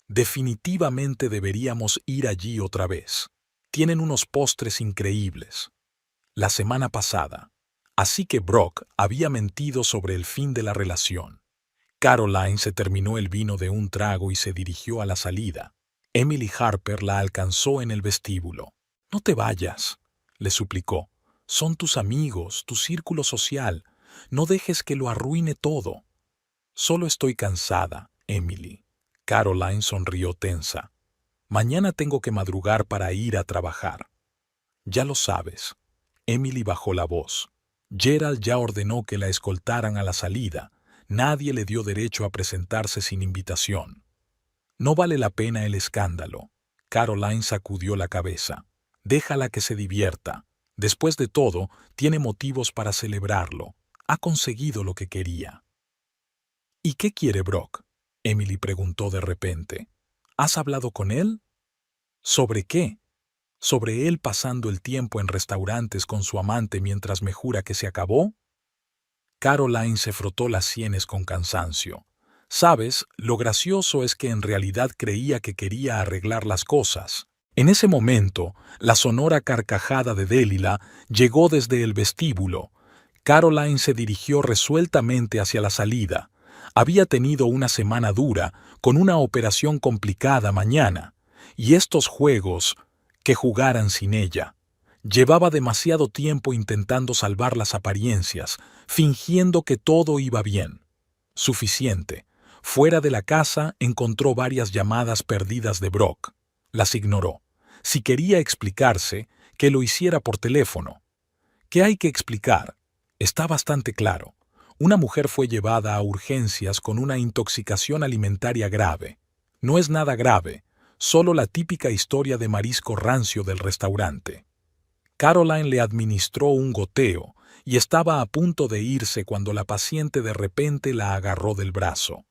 «Definitivamente deberíamos ir allí otra vez. Tienen unos postres increíbles». La semana pasada. Así que Brock había mentido sobre el fin de la relación. Caroline se terminó el vino de un trago y se dirigió a la salida. Emily Harper la alcanzó en el vestíbulo. «No te vayas», le suplicó. «Son tus amigos, tu círculo social. No dejes que lo arruine todo». «Solo estoy cansada, Emily». Caroline sonrió tensa. «Mañana tengo que madrugar para ir a trabajar». «Ya lo sabes». Emily bajó la voz. Gerald ya ordenó que la escoltaran a la salida. Nadie le dio derecho a presentarse sin invitación. «No vale la pena el escándalo». Caroline sacudió la cabeza. «Déjala que se divierta. Después de todo, tiene motivos para celebrarlo. Ha conseguido lo que quería». «¿Y qué quiere Brock?», Emily preguntó de repente. «¿Has hablado con él?» «¿Sobre qué?» «¿Sobre él pasando el tiempo en restaurantes con su amante mientras me jura que se acabó?» Caroline se frotó las sienes con cansancio. «Sabes, lo gracioso es que en realidad creía que quería arreglar las cosas». En ese momento, la sonora carcajada de Delilah llegó desde el vestíbulo. Caroline se dirigió resueltamente hacia la salida. Había tenido una semana dura, con una operación complicada mañana, y estos juegos, que jugaran sin ella. Llevaba demasiado tiempo intentando salvar las apariencias, fingiendo que todo iba bien. Suficiente. Fuera de la casa encontró varias llamadas perdidas de Brock. Las ignoró. Si quería explicarse, que lo hiciera por teléfono. ¿Qué hay que explicar? Está bastante claro. Una mujer fue llevada a urgencias con una intoxicación alimentaria grave. No es nada grave, solo la típica historia de marisco rancio del restaurante. Caroline le administró un goteo y estaba a punto de irse cuando la paciente de repente la agarró del brazo.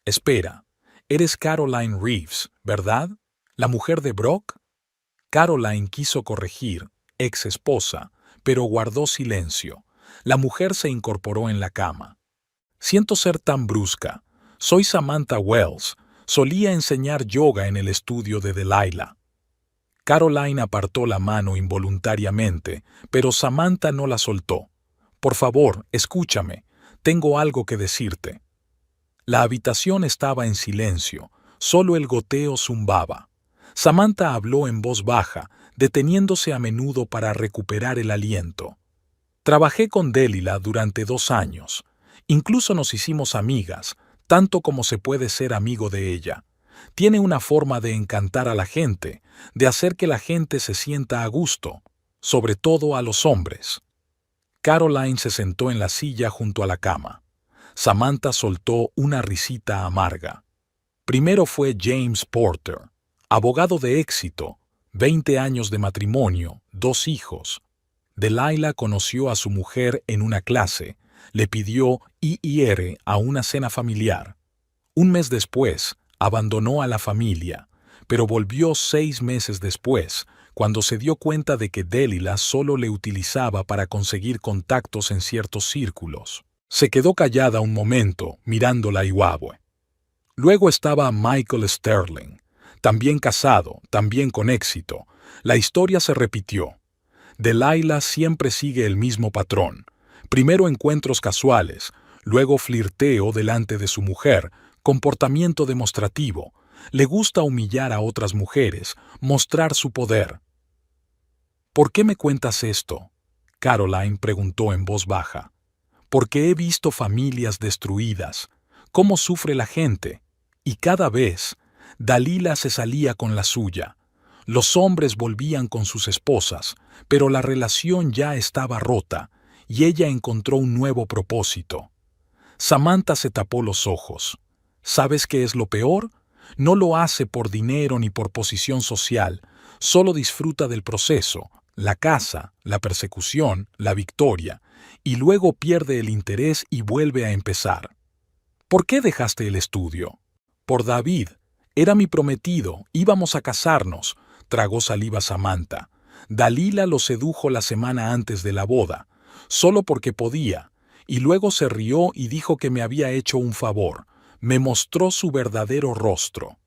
«Espera, eres Caroline Reeves, ¿verdad? ¿La mujer de Brock?» Caroline quiso corregir, ex esposa, pero guardó silencio. La mujer se incorporó en la cama. «Siento ser tan brusca. Soy Samantha Wells. Solía enseñar yoga en el estudio de Delilah». Caroline apartó la mano involuntariamente, pero Samantha no la soltó. «Por favor, escúchame. Tengo algo que decirte». La habitación estaba en silencio, solo el goteo zumbaba. Samantha habló en voz baja, deteniéndose a menudo para recuperar el aliento. «Trabajé con Delilah durante 2 años. Incluso nos hicimos amigas, tanto como se puede ser amigo de ella. Tiene una forma de encantar a la gente, de hacer que la gente se sienta a gusto, sobre todo a los hombres». Caroline se sentó en la silla junto a la cama. Samantha soltó una risita amarga. Primero fue James Porter, abogado de éxito, 20 años de matrimonio, 2 hijos. Delilah conoció a su mujer en una clase, le pidió IR a una cena familiar. Un mes después, abandonó a la familia, pero volvió 6 meses después, cuando se dio cuenta de que Delilah solo le utilizaba para conseguir contactos en ciertos círculos. Se quedó callada un momento, mirando la Iwabwe. Luego estaba Michael Sterling, también casado, también con éxito. La historia se repitió. Delilah siempre sigue el mismo patrón. Primero encuentros casuales, luego flirteo delante de su mujer, comportamiento demostrativo. Le gusta humillar a otras mujeres, mostrar su poder. «¿Por qué me cuentas esto?», Caroline preguntó en voz baja. «Porque he visto familias destruidas, cómo sufre la gente, y cada vez Delilah se salía con la suya. Los hombres volvían con sus esposas, pero la relación ya estaba rota, y ella encontró un nuevo propósito». Samantha se tapó los ojos. ¿Sabes qué es lo peor? No lo hace por dinero ni por posición social, solo disfruta del proceso, la casa, la persecución, la victoria, y luego pierde el interés y vuelve a empezar. ¿Por qué dejaste el estudio? Por David. Era mi prometido, íbamos a casarnos, tragó saliva Samantha. Dalila lo sedujo la semana antes de la boda, solo porque podía, y luego se rió y dijo que me había hecho un favor. Me mostró su verdadero rostro.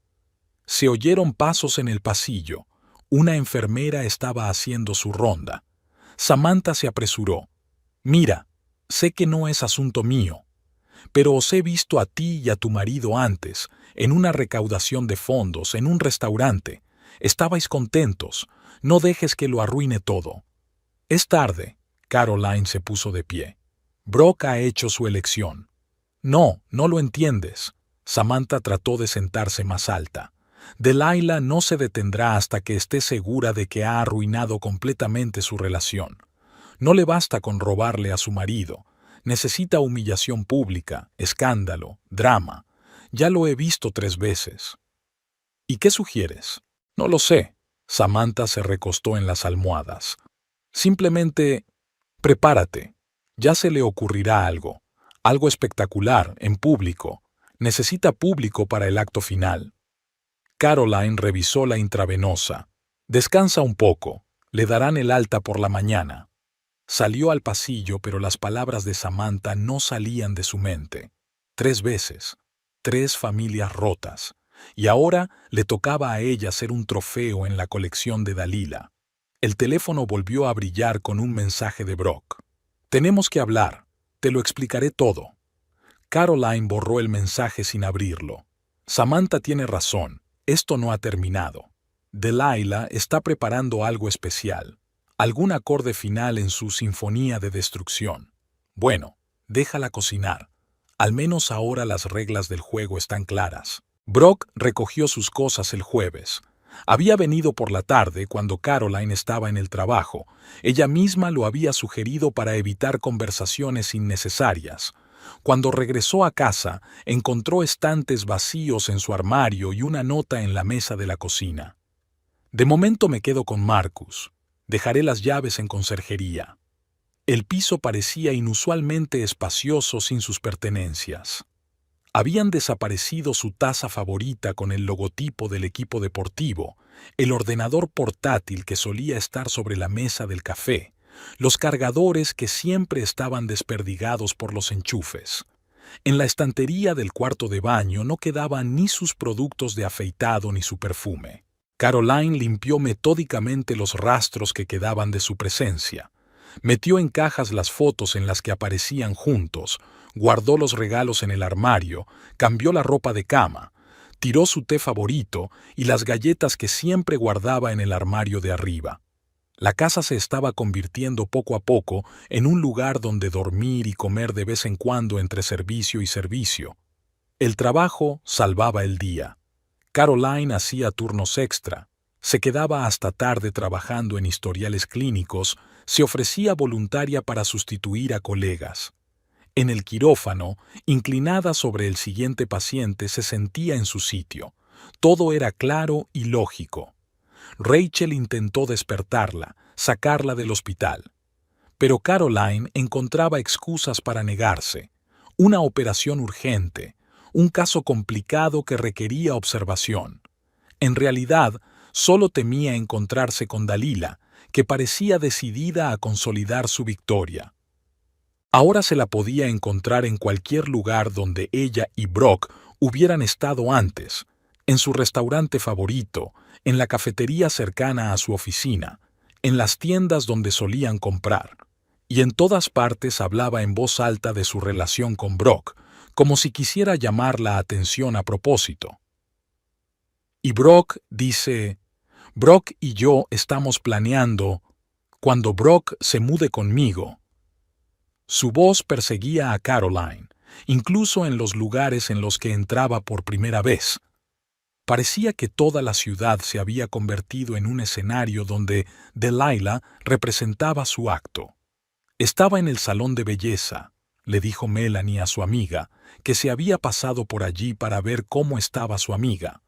Se oyeron pasos en el pasillo. Una enfermera estaba haciendo su ronda. Samantha se apresuró. Mira, sé que no es asunto mío, pero os he visto a ti y a tu marido antes, en una recaudación de fondos, en un restaurante. Estabais contentos. No dejes que lo arruine todo. Es tarde. Caroline se puso de pie. Brock ha hecho su elección. No, no lo entiendes. Samantha trató de sentarse más alta. Delilah no se detendrá hasta que esté segura de que ha arruinado completamente su relación. No le basta con robarle a su marido. Necesita humillación pública, escándalo, drama. Ya lo he visto 3 veces. ¿Y qué sugieres? No lo sé. Samantha se recostó en las almohadas. Simplemente, prepárate. Ya se le ocurrirá algo. Algo espectacular, en público. Necesita público para el acto final. Caroline revisó la intravenosa. Descansa un poco. Le darán el alta por la mañana. Salió al pasillo, pero las palabras de Samantha no salían de su mente. 3 veces. 3 familias rotas. Y ahora le tocaba a ella ser un trofeo en la colección de Dalila. El teléfono volvió a brillar con un mensaje de Brock. Tenemos que hablar. Te lo explicaré todo. Caroline borró el mensaje sin abrirlo. Samantha tiene razón. Esto no ha terminado. Delilah está preparando algo especial. Algún acorde final en su sinfonía de destrucción. Bueno, déjala cocinar. Al menos ahora las reglas del juego están claras. Brock recogió sus cosas el jueves. Había venido por la tarde cuando Caroline estaba en el trabajo. Ella misma lo había sugerido para evitar conversaciones innecesarias. Cuando regresó a casa, encontró estantes vacíos en su armario y una nota en la mesa de la cocina. De momento me quedo con Marcus. Dejaré las llaves en conserjería. El piso parecía inusualmente espacioso sin sus pertenencias. Habían desaparecido su taza favorita con el logotipo del equipo deportivo, el ordenador portátil que solía estar sobre la mesa del café, los cargadores que siempre estaban desperdigados por los enchufes. En la estantería del cuarto de baño no quedaban ni sus productos de afeitado ni su perfume. Caroline limpió metódicamente los rastros que quedaban de su presencia. Metió en cajas las fotos en las que aparecían juntos, guardó los regalos en el armario, cambió la ropa de cama, tiró su té favorito y las galletas que siempre guardaba en el armario de arriba. La casa se estaba convirtiendo poco a poco en un lugar donde dormir y comer de vez en cuando entre servicio y servicio. El trabajo salvaba el día. Caroline hacía turnos extra, se quedaba hasta tarde trabajando en historiales clínicos, se ofrecía voluntaria para sustituir a colegas. En el quirófano, inclinada sobre el siguiente paciente, se sentía en su sitio. Todo era claro y lógico. Rachel intentó despertarla, sacarla del hospital. Pero Caroline encontraba excusas para negarse. Una operación urgente, un caso complicado que requería observación. En realidad, solo temía encontrarse con Dalila, que parecía decidida a consolidar su victoria. Ahora se la podía encontrar en cualquier lugar donde ella y Brock hubieran estado antes, en su restaurante favorito, en la cafetería cercana a su oficina, en las tiendas donde solían comprar. Y en todas partes hablaba en voz alta de su relación con Brock, como si quisiera llamar la atención a propósito. Y Brock dice, Brock y yo estamos planeando, cuando Brock se mude conmigo. Su voz perseguía a Caroline, incluso en los lugares en los que entraba por primera vez. Parecía que toda la ciudad se había convertido en un escenario donde Delilah representaba su acto. Estaba en el salón de belleza, le dijo Melanie a su amiga, que se había pasado por allí para ver cómo estaba su amiga.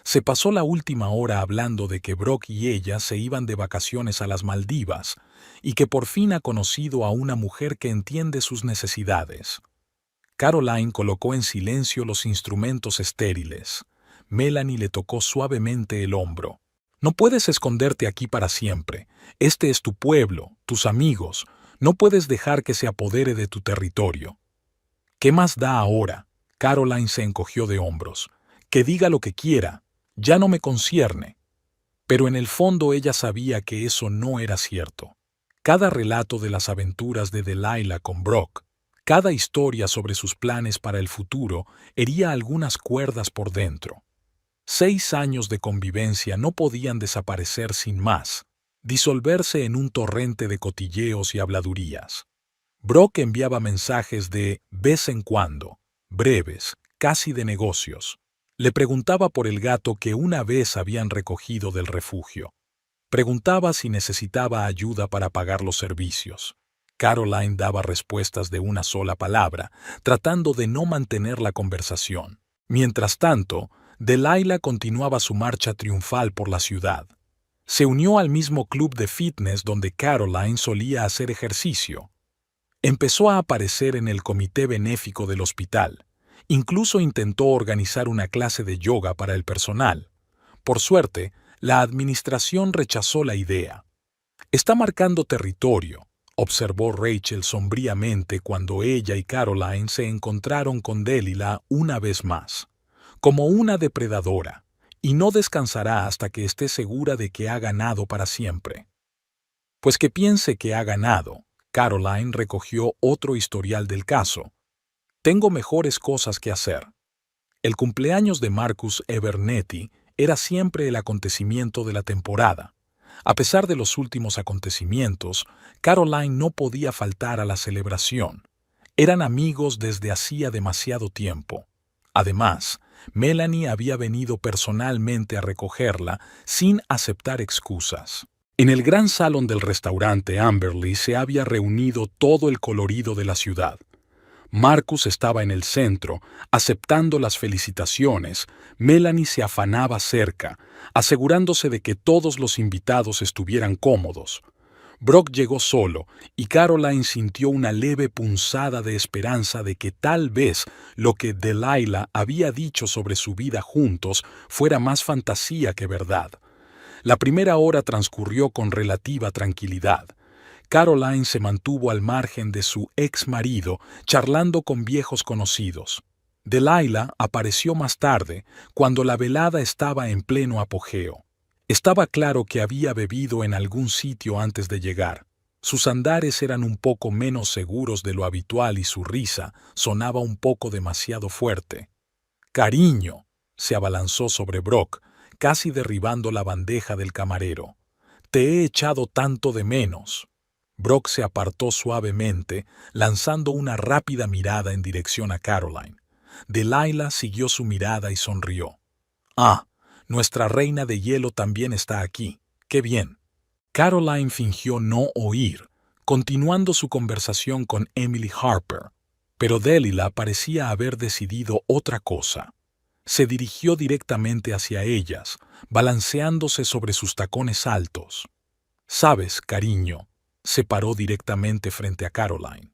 Se pasó la última hora hablando de que Brock y ella se iban de vacaciones a las Maldivas y que por fin ha conocido a una mujer que entiende sus necesidades. Caroline colocó en silencio los instrumentos estériles. Melanie le tocó suavemente el hombro. No puedes esconderte aquí para siempre. Este es tu pueblo, tus amigos. No puedes dejar que se apodere de tu territorio. ¿Qué más da ahora? Caroline se encogió de hombros. Que diga lo que quiera. Ya no me concierne. Pero en el fondo ella sabía que eso no era cierto. Cada relato de las aventuras de Delilah con Brock, cada historia sobre sus planes para el futuro, hería algunas cuerdas por dentro. 6 años de convivencia no podían desaparecer sin más, disolverse en un torrente de cotilleos y habladurías. Brock enviaba mensajes de vez en cuando, breves, casi de negocios. Le preguntaba por el gato que una vez habían recogido del refugio. Preguntaba si necesitaba ayuda para pagar los servicios. Caroline daba respuestas de una sola palabra, tratando de no mantener la conversación. Mientras tanto, Delilah continuaba su marcha triunfal por la ciudad. Se unió al mismo club de fitness donde Caroline solía hacer ejercicio. Empezó a aparecer en el comité benéfico del hospital. Incluso intentó organizar una clase de yoga para el personal. Por suerte, la administración rechazó la idea. Está marcando territorio, observó Rachel sombríamente cuando ella y Caroline se encontraron con Delilah una vez más. Como una depredadora, y no descansará hasta que esté segura de que ha ganado para siempre. Pues que piense que ha ganado, Caroline recogió otro historial del caso. Tengo mejores cosas que hacer. El cumpleaños de Marcus Abernethy era siempre el acontecimiento de la temporada. A pesar de los últimos acontecimientos, Caroline no podía faltar a la celebración. Eran amigos desde hacía demasiado tiempo. Además, Melanie había venido personalmente a recogerla sin aceptar excusas. En el gran salón del restaurante Amberley se había reunido todo el colorido de la ciudad. Marcus estaba en el centro, aceptando las felicitaciones. Melanie se afanaba cerca, asegurándose de que todos los invitados estuvieran cómodos. Brock llegó solo, y Caroline sintió una leve punzada de esperanza de que tal vez lo que Delilah había dicho sobre su vida juntos fuera más fantasía que verdad. La primera hora transcurrió con relativa tranquilidad. Caroline se mantuvo al margen de su ex marido, charlando con viejos conocidos. Delilah apareció más tarde, cuando la velada estaba en pleno apogeo. Estaba claro que había bebido en algún sitio antes de llegar. Sus andares eran un poco menos seguros de lo habitual y su risa sonaba un poco demasiado fuerte. «Cariño», se abalanzó sobre Brock, casi derribando la bandeja del camarero. «Te he echado tanto de menos». Brock se apartó suavemente, lanzando una rápida mirada en dirección a Caroline. Delilah siguió su mirada y sonrió. «Ah, nuestra reina de hielo también está aquí. ¡Qué bien!». Caroline fingió no oír, continuando su conversación con Emily Harper, pero Delilah parecía haber decidido otra cosa. Se dirigió directamente hacia ellas, balanceándose sobre sus tacones altos. «Sabes, cariño», se paró directamente frente a Caroline.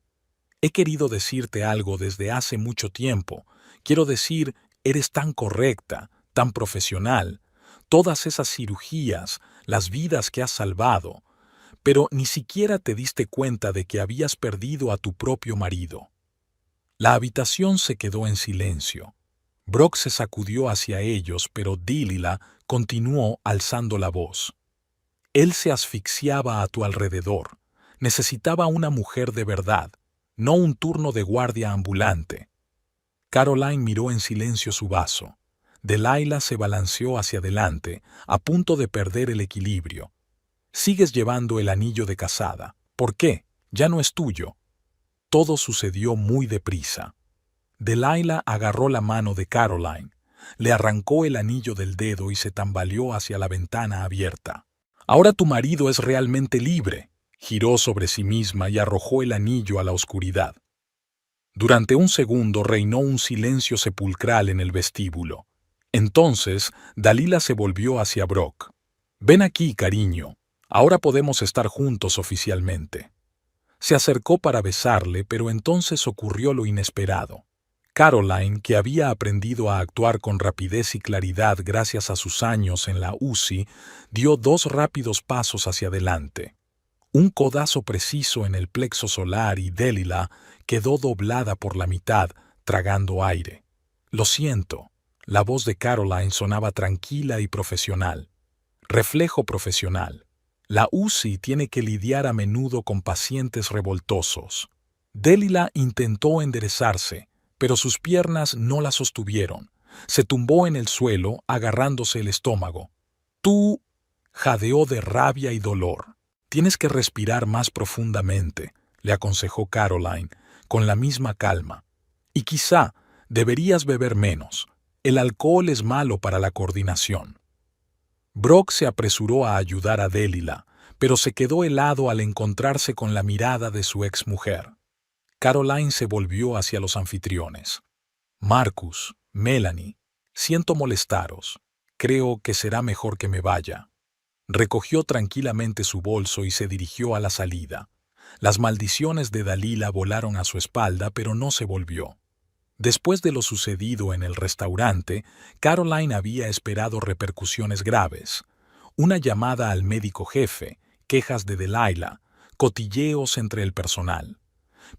«He querido decirte algo desde hace mucho tiempo. Quiero decir, eres tan correcta, tan profesional, todas esas cirugías, las vidas que has salvado, pero ni siquiera te diste cuenta de que habías perdido a tu propio marido». La habitación se quedó en silencio. Brock se sacudió hacia ellos, pero Delilah continuó alzando la voz. «Él se asfixiaba a tu alrededor. Necesitaba una mujer de verdad, no un turno de guardia ambulante». Caroline miró en silencio su vaso. Delilah se balanceó hacia adelante, a punto de perder el equilibrio. «Sigues llevando el anillo de casada. ¿Por qué? Ya no es tuyo». Todo sucedió muy deprisa. Delilah agarró la mano de Caroline, le arrancó el anillo del dedo y se tambaleó hacia la ventana abierta. «Ahora tu marido es realmente libre», giró sobre sí misma y arrojó el anillo a la oscuridad. Durante un segundo reinó un silencio sepulcral en el vestíbulo. Entonces, Dalila se volvió hacia Brock. «Ven aquí, cariño. Ahora podemos estar juntos oficialmente». Se acercó para besarle, pero entonces ocurrió lo inesperado. Caroline, que había aprendido a actuar con rapidez y claridad gracias a sus años en la UCI, dio 2 rápidos pasos hacia adelante. Un codazo preciso en el plexo solar y Dalila quedó doblada por la mitad, tragando aire. «Lo siento». La voz de Caroline sonaba tranquila y profesional. Reflejo profesional. La UCI tiene que lidiar a menudo con pacientes revoltosos. Dalila intentó enderezarse, pero sus piernas no la sostuvieron. Se tumbó en el suelo, agarrándose el estómago. «Tú», jadeó de rabia y dolor. «Tienes que respirar más profundamente», le aconsejó Caroline, con la misma calma. «Y quizá deberías beber menos. El alcohol es malo para la coordinación». Brock se apresuró a ayudar a Dalila, pero se quedó helado al encontrarse con la mirada de su exmujer. Caroline se volvió hacia los anfitriones. «Marcus, Melanie, siento molestaros. Creo que será mejor que me vaya». Recogió tranquilamente su bolso y se dirigió a la salida. Las maldiciones de Dalila volaron a su espalda, pero no se volvió. Después de lo sucedido en el restaurante, Caroline había esperado repercusiones graves. Una llamada al médico jefe, quejas de Delilah, cotilleos entre el personal.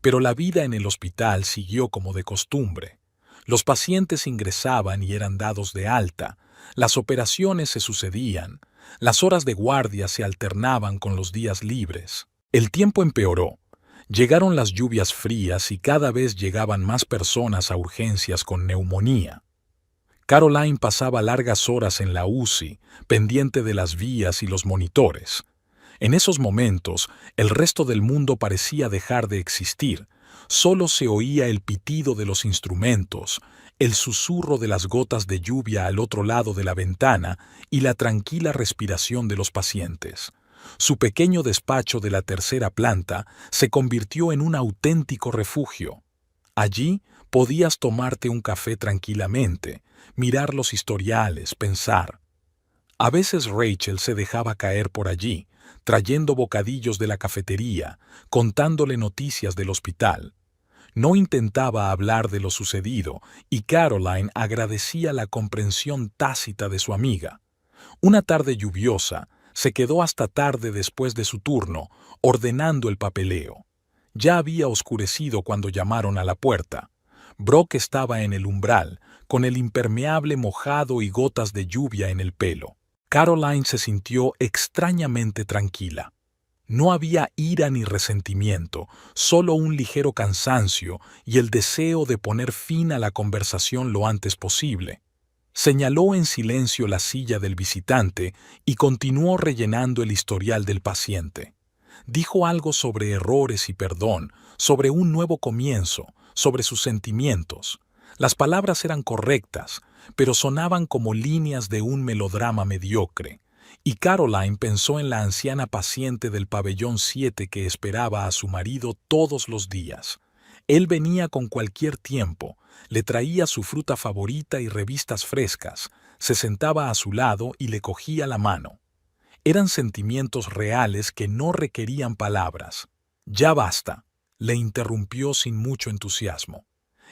Pero la vida en el hospital siguió como de costumbre. Los pacientes ingresaban y eran dados de alta, las operaciones se sucedían, las horas de guardia se alternaban con los días libres. El tiempo empeoró. Llegaron las lluvias frías y cada vez llegaban más personas a urgencias con neumonía. Caroline pasaba largas horas en la UCI, pendiente de las vías y los monitores. En esos momentos, el resto del mundo parecía dejar de existir. Solo se oía el pitido de los instrumentos, el susurro de las gotas de lluvia al otro lado de la ventana y la tranquila respiración de los pacientes. Su pequeño despacho de la 3ª planta se convirtió en un auténtico refugio. Allí podías tomarte un café tranquilamente, mirar los historiales, pensar. A veces Rachel se dejaba caer por allí, trayendo bocadillos de la cafetería, contándole noticias del hospital. No intentaba hablar de lo sucedido y Caroline agradecía la comprensión tácita de su amiga. Una tarde lluviosa, se quedó hasta tarde después de su turno, ordenando el papeleo. Ya había oscurecido cuando llamaron a la puerta. Brock estaba en el umbral, con el impermeable mojado y gotas de lluvia en el pelo. Caroline se sintió extrañamente tranquila. No había ira ni resentimiento, solo un ligero cansancio y el deseo de poner fin a la conversación lo antes posible. Señaló en silencio la silla del visitante y continuó rellenando el historial del paciente. Dijo algo sobre errores y perdón, sobre un nuevo comienzo, sobre sus sentimientos. Las palabras eran correctas, pero sonaban como líneas de un melodrama mediocre. Y Caroline pensó en la anciana paciente del pabellón 7 que esperaba a su marido todos los días. Él venía con cualquier tiempo, le traía su fruta favorita y revistas frescas, se sentaba a su lado y le cogía la mano. Eran sentimientos reales que no requerían palabras. «Ya basta», le interrumpió sin mucho entusiasmo.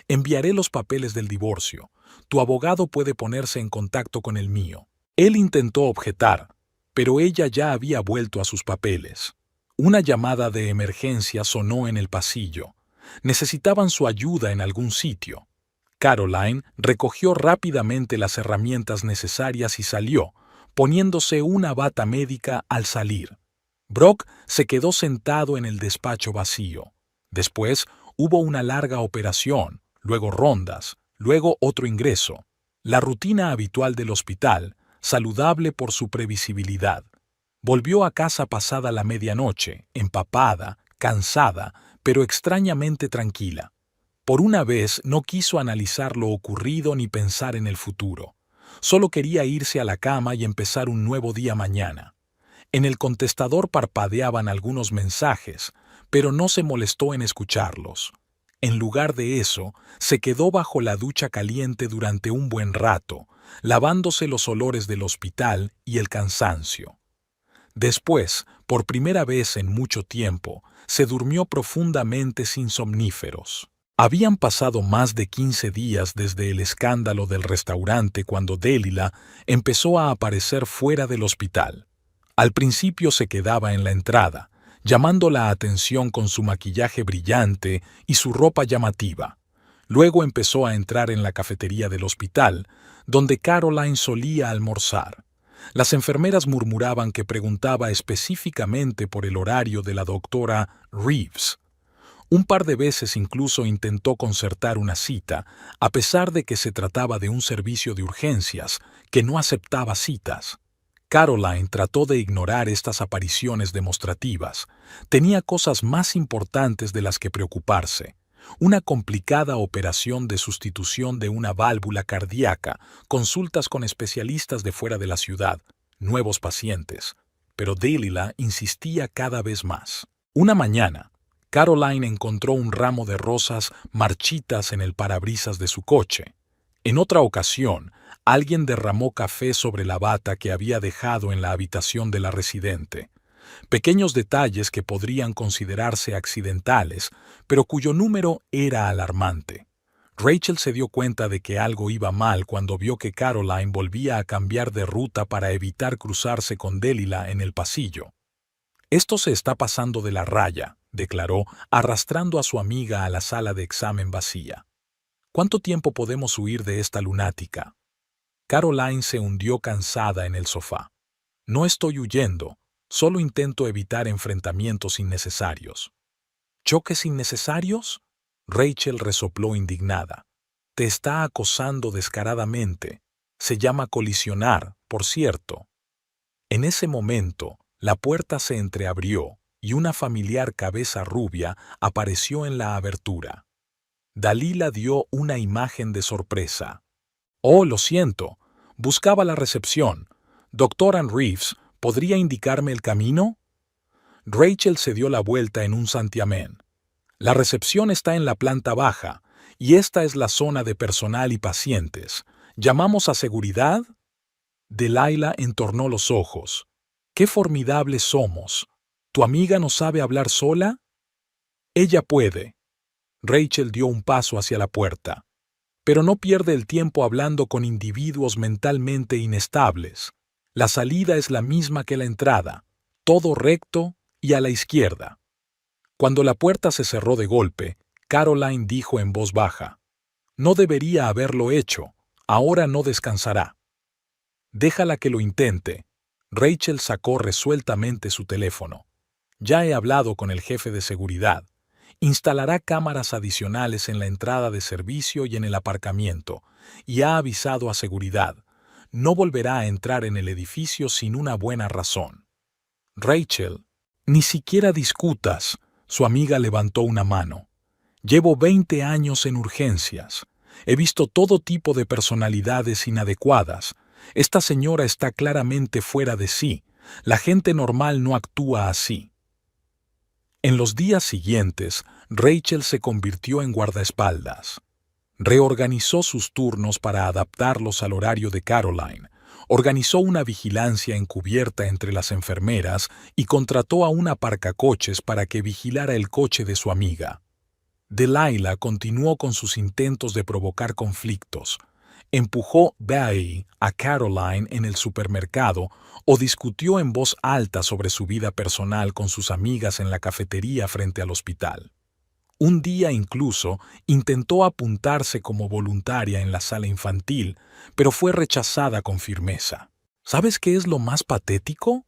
«Enviaré los papeles del divorcio. Tu abogado puede ponerse en contacto con el mío». Él intentó objetar, pero ella ya había vuelto a sus papeles. Una llamada de emergencia sonó en el pasillo. Necesitaban su ayuda en algún sitio. Caroline recogió rápidamente las herramientas necesarias y salió, poniéndose una bata médica al salir. Brock se quedó sentado en el despacho vacío. Después hubo una larga operación, luego rondas, luego otro ingreso. La rutina habitual del hospital, saludable por su previsibilidad. Volvió a casa pasada la medianoche, empapada, cansada, pero extrañamente tranquila. Por una vez no quiso analizar lo ocurrido ni pensar en el futuro. Solo quería irse a la cama y empezar un nuevo día mañana. En el contestador parpadeaban algunos mensajes, pero no se molestó en escucharlos. En lugar de eso, se quedó bajo la ducha caliente durante un buen rato, lavándose los olores del hospital y el cansancio. Después, por primera vez en mucho tiempo, se durmió profundamente sin somníferos. Habían pasado más de 15 días desde el escándalo del restaurante cuando Delilah empezó a aparecer fuera del hospital. Al principio se quedaba en la entrada, llamando la atención con su maquillaje brillante y su ropa llamativa. Luego empezó a entrar en la cafetería del hospital, donde Caroline solía almorzar. Las enfermeras murmuraban que preguntaba específicamente por el horario de la doctora Reeves. Un par de veces incluso intentó concertar una cita, a pesar de que se trataba de un servicio de urgencias que no aceptaba citas. Caroline trató de ignorar estas apariciones demostrativas. Tenía cosas más importantes de las que preocuparse. Una complicada operación de sustitución de una válvula cardíaca, consultas con especialistas de fuera de la ciudad, nuevos pacientes. Pero Delilah insistía cada vez más. Una mañana, Caroline encontró un ramo de rosas marchitas en el parabrisas de su coche. En otra ocasión, alguien derramó café sobre la bata que había dejado en la habitación de la residente. Pequeños detalles que podrían considerarse accidentales, pero cuyo número era alarmante. Rachel se dio cuenta de que algo iba mal cuando vio que Caroline volvía a cambiar de ruta para evitar cruzarse con Delilah en el pasillo. «Esto se está pasando de la raya», declaró, arrastrando a su amiga a la sala de examen vacía. «¿Cuánto tiempo podemos huir de esta lunática?» Caroline se hundió cansada en el sofá. «No estoy huyendo, solo intento evitar enfrentamientos innecesarios». «¿Choques innecesarios?», Rachel resopló indignada. «Te está acosando descaradamente. Se llama colisionar, por cierto». En ese momento, la puerta se entreabrió y una familiar cabeza rubia apareció en la abertura. Delilah dio una imagen de sorpresa. «Oh, lo siento. Buscaba la recepción. Doctor Ann Reeves, ¿podría indicarme el camino?» Rachel se dio la vuelta en un santiamén. «La recepción está en la planta baja, y esta es la zona de personal y pacientes. ¿Llamamos a seguridad?» Delilah entornó los ojos. «¡Qué formidables somos! ¿Tu amiga no sabe hablar sola?» «Ella puede». Rachel dio un paso hacia la puerta. «Pero no pierde el tiempo hablando con individuos mentalmente inestables. La salida es la misma que la entrada, todo recto y a la izquierda». Cuando la puerta se cerró de golpe, Caroline dijo en voz baja: «No debería haberlo hecho. Ahora no descansará». «Déjala que lo intente». Rachel sacó resueltamente su teléfono. «Ya he hablado con el jefe de seguridad. Instalará cámaras adicionales en la entrada de servicio y en el aparcamiento, y ha avisado a seguridad. No volverá a entrar en el edificio sin una buena razón». «Rachel, ni siquiera discutas», su amiga levantó una mano. «Llevo 20 años en urgencias. He visto todo tipo de personalidades inadecuadas. Esta señora está claramente fuera de sí. La gente normal no actúa así». En los días siguientes, Rachel se convirtió en guardaespaldas. Reorganizó sus turnos para adaptarlos al horario de Caroline, organizó una vigilancia encubierta entre las enfermeras y contrató a un aparcacoches para que vigilara el coche de su amiga. Delilah continuó con sus intentos de provocar conflictos. Empujó Bay a Caroline en el supermercado o discutió en voz alta sobre su vida personal con sus amigas en la cafetería frente al hospital. Un día incluso intentó apuntarse como voluntaria en la sala infantil, pero fue rechazada con firmeza. «¿Sabes qué es lo más patético?»,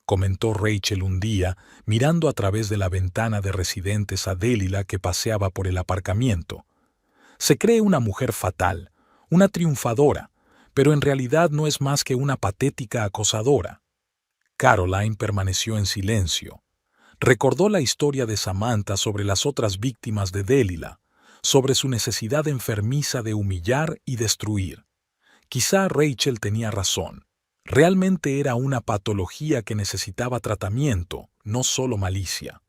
comentó Rachel un día, mirando a través de la ventana de residentes a Delilah que paseaba por el aparcamiento. «Se cree una mujer fatal, una triunfadora, pero en realidad no es más que una patética acosadora». Caroline permaneció en silencio. Recordó la historia de Samantha sobre las otras víctimas de Delilah, sobre su necesidad enfermiza de humillar y destruir. Quizá Rachel tenía razón. Realmente era una patología que necesitaba tratamiento, no solo malicia.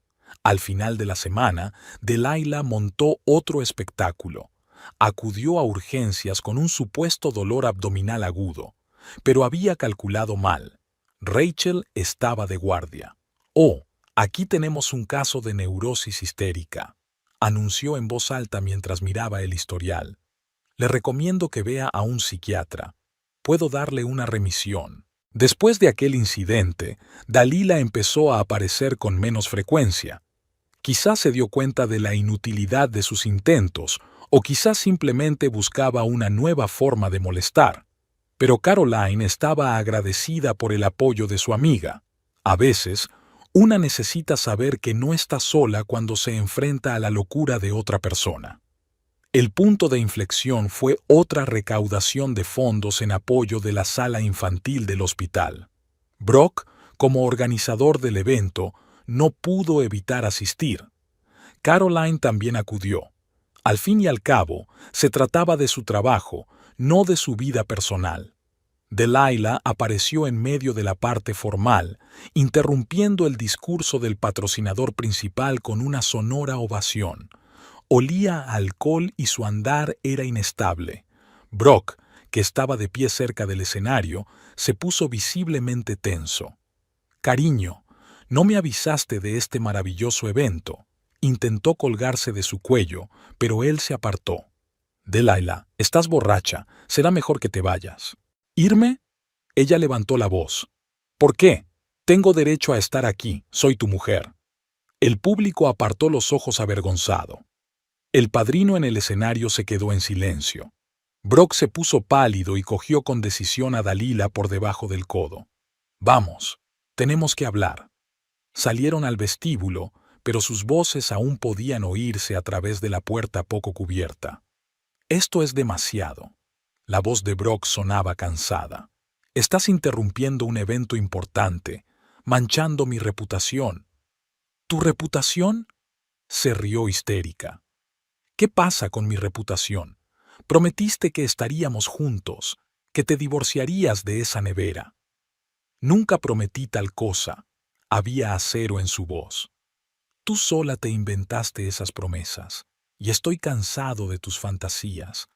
Al final de la semana, Delilah montó otro espectáculo. Acudió a urgencias con un supuesto dolor abdominal agudo, pero había calculado mal. Rachel estaba de guardia. «Oh, aquí tenemos un caso de neurosis histérica», anunció en voz alta mientras miraba el historial. «Le recomiendo que vea a un psiquiatra. Puedo darle una remisión». Después de aquel incidente, Delilah empezó a aparecer con menos frecuencia. Quizás se dio cuenta de la inutilidad de sus intentos, o quizás simplemente buscaba una nueva forma de molestar. Pero Caroline estaba agradecida por el apoyo de su amiga. A veces, una necesita saber que no está sola cuando se enfrenta a la locura de otra persona. El punto de inflexión fue otra recaudación de fondos en apoyo de la sala infantil del hospital. Brock, como organizador del evento, no pudo evitar asistir. Caroline también acudió. Al fin y al cabo, se trataba de su trabajo, no de su vida personal. Delilah apareció en medio de la parte formal, interrumpiendo el discurso del patrocinador principal con una sonora ovación. Olía a alcohol y su andar era inestable. Brock, que estaba de pie cerca del escenario, se puso visiblemente tenso. «Cariño, no me avisaste de este maravilloso evento». Intentó colgarse de su cuello, pero él se apartó. «Delilah, estás borracha. Será mejor que te vayas». «¿Irme?» Ella levantó la voz. «¿Por qué? Tengo derecho a estar aquí. Soy tu mujer». El público apartó los ojos avergonzado. El padrino en el escenario se quedó en silencio. Brock se puso pálido y cogió con decisión a Delilah por debajo del codo. «Vamos, tenemos que hablar». Salieron al vestíbulo, pero sus voces aún podían oírse a través de la puerta poco cubierta. «Esto es demasiado». La voz de Brock sonaba cansada. «Estás interrumpiendo un evento importante, manchando mi reputación». «¿Tu reputación?», se rió histérica. «¿Qué pasa con mi reputación? Prometiste que estaríamos juntos, que te divorciarías de esa nevera». «Nunca prometí tal cosa». Había acero en su voz. «Tú sola te inventaste esas promesas, y estoy cansado de tus fantasías,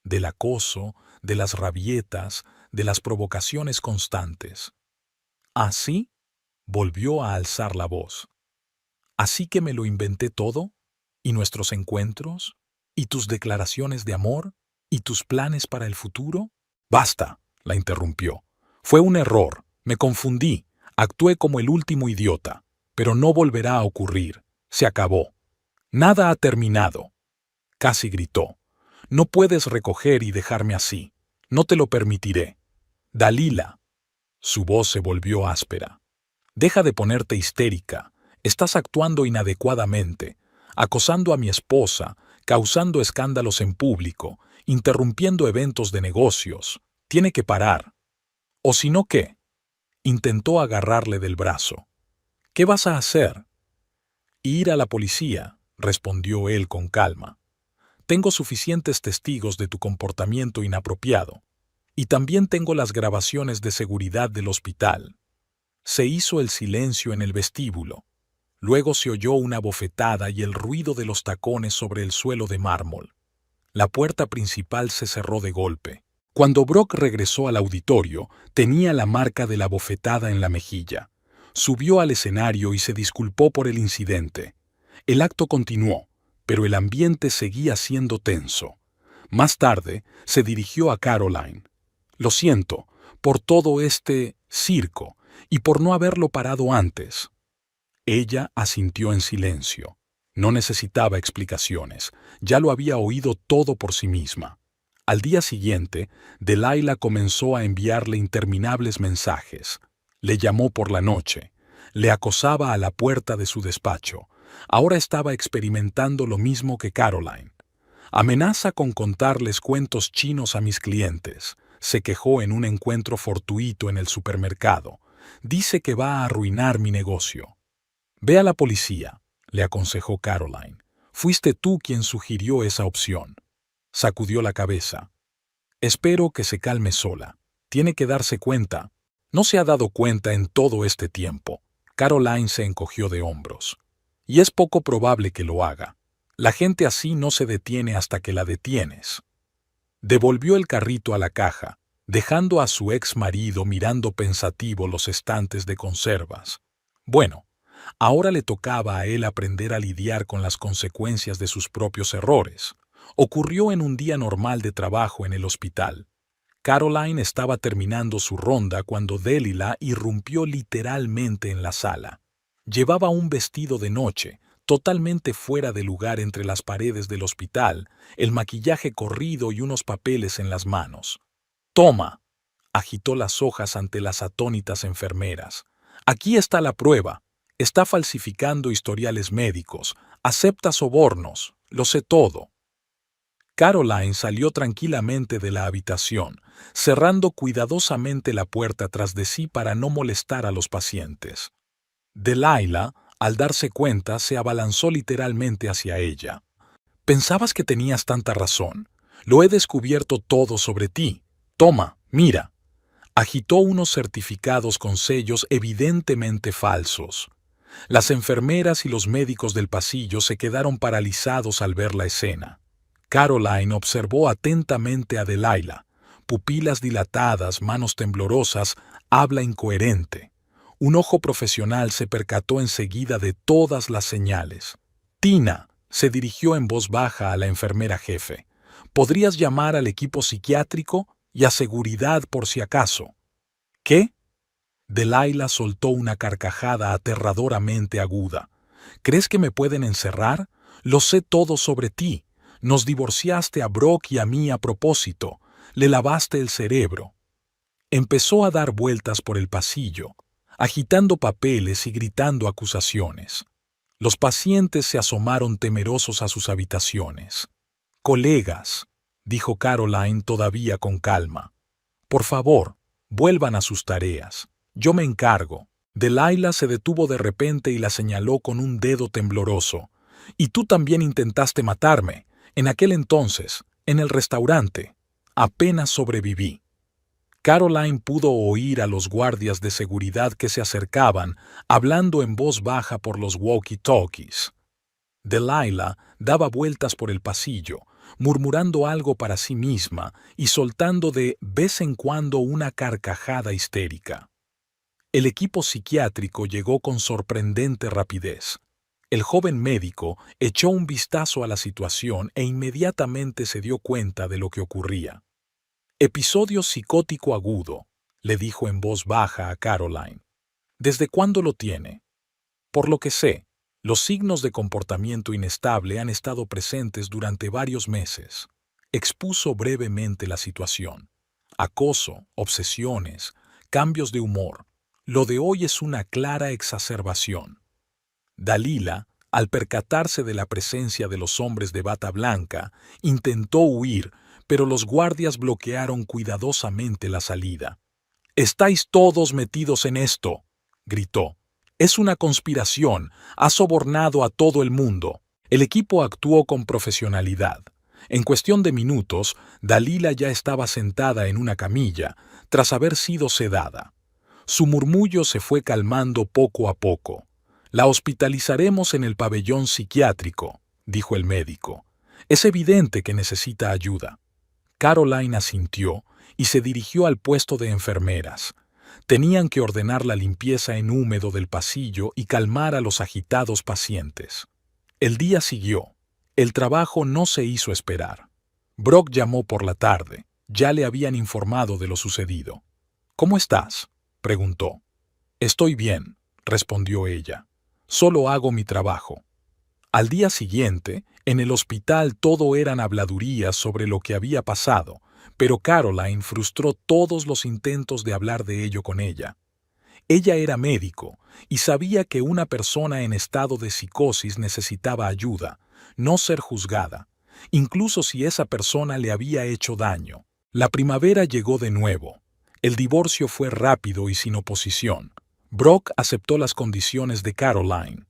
del acoso, de las rabietas, de las provocaciones constantes». «¿Así?», volvió a alzar la voz. «¿Así que me lo inventé todo? ¿Y nuestros encuentros? ¿Y tus declaraciones de amor? ¿Y tus planes para el futuro?» «Basta», la interrumpió. «Fue un error, me confundí, actué como el último idiota, pero no volverá a ocurrir. Se acabó. Nada ha terminado». Casi gritó. «No puedes recoger y dejarme así. No te lo permitiré». «Delilah». Su voz se volvió áspera. «Deja de ponerte histérica. Estás actuando inadecuadamente, acosando a mi esposa, causando escándalos en público, interrumpiendo eventos de negocios. Tiene que parar». «¿O si no qué?». Intentó agarrarle del brazo. «¿Qué vas a hacer?». «Ir a la policía», respondió él con calma. «Tengo suficientes testigos de tu comportamiento inapropiado. Y también tengo las grabaciones de seguridad del hospital». Se hizo el silencio en el vestíbulo. Luego se oyó una bofetada y el ruido de los tacones sobre el suelo de mármol. La puerta principal se cerró de golpe. Cuando Brock regresó al auditorio, tenía la marca de la bofetada en la mejilla. Subió al escenario y se disculpó por el incidente. El acto continuó, pero el ambiente seguía siendo tenso. Más tarde, se dirigió a Caroline. «Lo siento por todo este circo y por no haberlo parado antes». Ella asintió en silencio. No necesitaba explicaciones, ya lo había oído todo por sí misma. Al día siguiente, Delilah comenzó a enviarle interminables mensajes. Le llamó por la noche, le acosaba a la puerta de su despacho. Ahora estaba experimentando lo mismo que Caroline. «Amenaza con contarles cuentos chinos a mis clientes», se quejó en un encuentro fortuito en el supermercado. «Dice que va a arruinar mi negocio». «Ve a la policía», le aconsejó Caroline. «Fuiste tú quien sugirió esa opción». Sacudió la cabeza. «Espero que se calme sola. Tiene que darse cuenta». «No se ha dado cuenta en todo este tiempo». Caroline se encogió de hombros. y es poco probable que lo haga. La gente así no se detiene hasta que la detienes. Devolvió el carrito a la caja, dejando a su ex marido mirando pensativo los estantes de conservas. Bueno, ahora le tocaba a él aprender a lidiar con las consecuencias de sus propios errores. Ocurrió en un día normal de trabajo en el hospital. Caroline estaba terminando su ronda cuando Delilah irrumpió literalmente en la sala. Llevaba un vestido de noche, totalmente fuera de lugar entre las paredes del hospital, el maquillaje corrido y unos papeles en las manos. «Toma», agitó las hojas ante las atónitas enfermeras. «Aquí está la prueba. Está falsificando historiales médicos, acepta sobornos, lo sé todo». Caroline salió tranquilamente de la habitación, cerrando cuidadosamente la puerta tras de sí para no molestar a los pacientes. Delilah, al darse cuenta, se abalanzó literalmente hacia ella. «Pensabas que tenías tanta razón. Lo he descubierto todo sobre ti. Toma, mira». Agitó unos certificados con sellos evidentemente falsos. Las enfermeras y los médicos del pasillo se quedaron paralizados al ver la escena. Caroline observó atentamente a Delilah. Pupilas dilatadas, manos temblorosas, habla incoherente. Un ojo profesional se percató enseguida de todas las señales. «Tina», se dirigió en voz baja a la enfermera jefe. «¿Podrías llamar al equipo psiquiátrico y a seguridad por si acaso?» «¿Qué?» Delilah soltó una carcajada aterradoramente aguda. «¿Crees que me pueden encerrar? Lo sé todo sobre ti. Nos divorciaste a Brock y a mí a propósito. Le lavaste el cerebro». Empezó a dar vueltas por el pasillo, agitando papeles y gritando acusaciones. Los pacientes se asomaron temerosos a sus habitaciones. «Colegas», dijo Caroline todavía con calma, «por favor, vuelvan a sus tareas. Yo me encargo». Delilah se detuvo de repente y la señaló con un dedo tembloroso. «Y tú también intentaste matarme. En aquel entonces, en el restaurante. Apenas sobreviví». Caroline pudo oír a los guardias de seguridad que se acercaban, hablando en voz baja por los walkie-talkies. Delilah daba vueltas por el pasillo, murmurando algo para sí misma y soltando de vez en cuando una carcajada histérica. El equipo psiquiátrico llegó con sorprendente rapidez. El joven médico echó un vistazo a la situación e inmediatamente se dio cuenta de lo que ocurría. «Episodio psicótico agudo», le dijo en voz baja a Caroline. «¿Desde cuándo lo tiene?» «Por lo que sé, los signos de comportamiento inestable han estado presentes durante varios meses». Expuso brevemente la situación. «Acoso, obsesiones, cambios de humor. Lo de hoy es una clara exacerbación». Delilah, al percatarse de la presencia de los hombres de bata blanca, intentó huir, pero los guardias bloquearon cuidadosamente la salida. «Estáis todos metidos en esto», gritó. «Es una conspiración, ha sobornado a todo el mundo». El equipo actuó con profesionalidad. En cuestión de minutos, Delilah ya estaba sentada en una camilla, tras haber sido sedada. Su murmullo se fue calmando poco a poco. «La hospitalizaremos en el pabellón psiquiátrico», dijo el médico. «Es evidente que necesita ayuda». Caroline asintió y se dirigió al puesto de enfermeras. Tenían que ordenar la limpieza en húmedo del pasillo y calmar a los agitados pacientes. El día siguió. El trabajo no se hizo esperar. Brock llamó por la tarde. Ya le habían informado de lo sucedido. «¿Cómo estás?», preguntó. «Estoy bien», respondió ella. «Solo hago mi trabajo». Al día siguiente, en el hospital todo eran habladurías sobre lo que había pasado, pero Caroline frustró todos los intentos de hablar de ello con ella. Ella era médico y sabía que una persona en estado de psicosis necesitaba ayuda, no ser juzgada, incluso si esa persona le había hecho daño. La primavera llegó de nuevo. El divorcio fue rápido y sin oposición. Brock aceptó las condiciones de Caroline.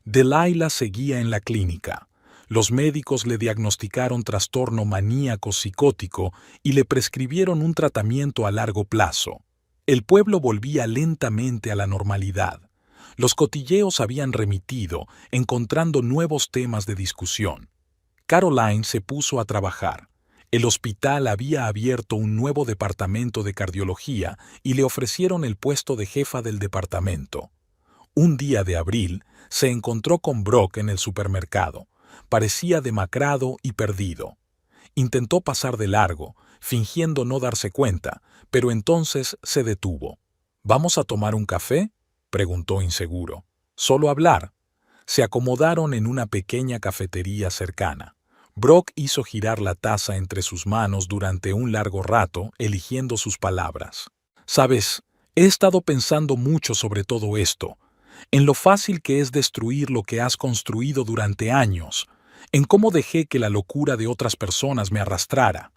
Delilah seguía en la clínica. Los médicos le diagnosticaron trastorno maníaco psicótico y le prescribieron un tratamiento a largo plazo. El pueblo volvía lentamente a la normalidad. Los cotilleos habían remitido, encontrando nuevos temas de discusión. Caroline se puso a trabajar. El hospital había abierto un nuevo departamento de cardiología y le ofrecieron el puesto de jefa del departamento. Un día de abril, se encontró con Brock en el supermercado. Parecía demacrado y perdido. Intentó pasar de largo, fingiendo no darse cuenta, pero entonces se detuvo. ¿Vamos a tomar un café?, preguntó inseguro. ¿Solo hablar? Se acomodaron en una pequeña cafetería cercana. Brock hizo girar la taza entre sus manos durante un largo rato, eligiendo sus palabras. «Sabes, he estado pensando mucho sobre todo esto, en lo fácil que es destruir lo que has construido durante años, en cómo dejé que la locura de otras personas me arrastrara».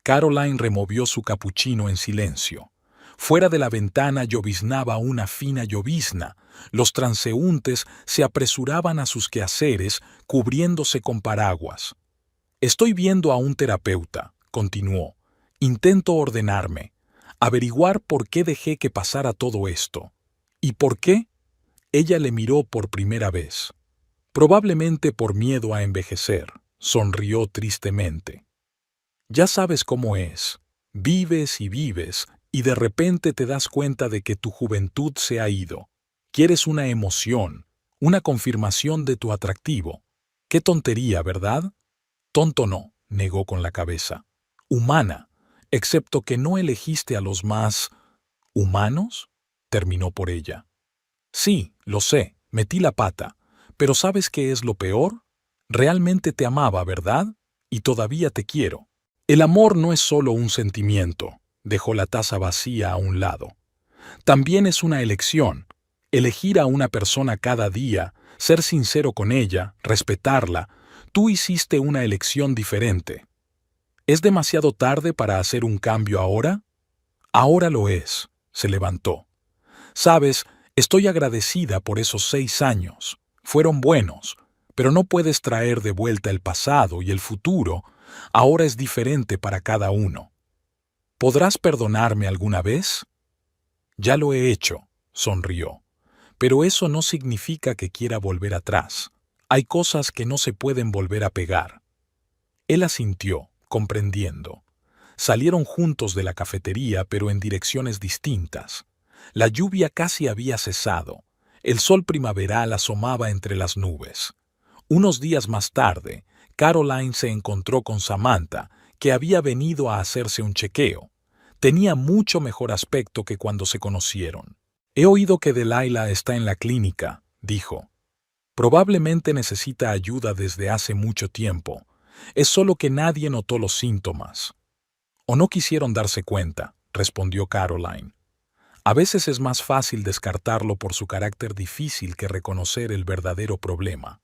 Caroline removió su capuchino en silencio. Fuera de la ventana lloviznaba una fina llovizna. Los transeúntes se apresuraban a sus quehaceres, cubriéndose con paraguas. «Estoy viendo a un terapeuta», continuó. «Intento ordenarme, averiguar por qué dejé que pasara todo esto». «¿Y por qué?». Ella le miró por primera vez. «Probablemente por miedo a envejecer», sonrió tristemente. «Ya sabes cómo es. Vives y vives, y de repente te das cuenta de que tu juventud se ha ido. Quieres una emoción, una confirmación de tu atractivo. Qué tontería, ¿verdad?». «Tonto no», negó con la cabeza. «Humana, excepto que no elegiste a los más... ¿humanos?», terminó por ella. «Sí, lo sé, metí la pata. Pero ¿sabes qué es lo peor? Realmente te amaba, ¿verdad? Y todavía te quiero». «El amor no es solo un sentimiento», dejó la taza vacía a un lado. «También es una elección. Elegir a una persona cada día, ser sincero con ella, respetarla. Tú hiciste una elección diferente. ¿Es demasiado tarde para hacer un cambio ahora?». «Ahora lo es», se levantó. «Sabes, estoy agradecida por esos 6 años. Fueron buenos, pero no puedes traer de vuelta el pasado y el futuro. Ahora es diferente para cada uno. ¿Podrás perdonarme alguna vez?». «Ya lo he hecho», sonrió. «Pero eso no significa que quiera volver atrás. Hay cosas que no se pueden volver a pegar». Él asintió, comprendiendo. Salieron juntos de la cafetería, pero en direcciones distintas. La lluvia casi había cesado. El sol primaveral asomaba entre las nubes. Unos días más tarde, Caroline se encontró con Samantha, que había venido a hacerse un chequeo. Tenía mucho mejor aspecto que cuando se conocieron. «He oído que Delilah está en la clínica», dijo. «Probablemente necesita ayuda desde hace mucho tiempo. Es solo que nadie notó los síntomas». «O no quisieron darse cuenta», respondió Caroline. «A veces es más fácil descartarlo por su carácter difícil que reconocer el verdadero problema».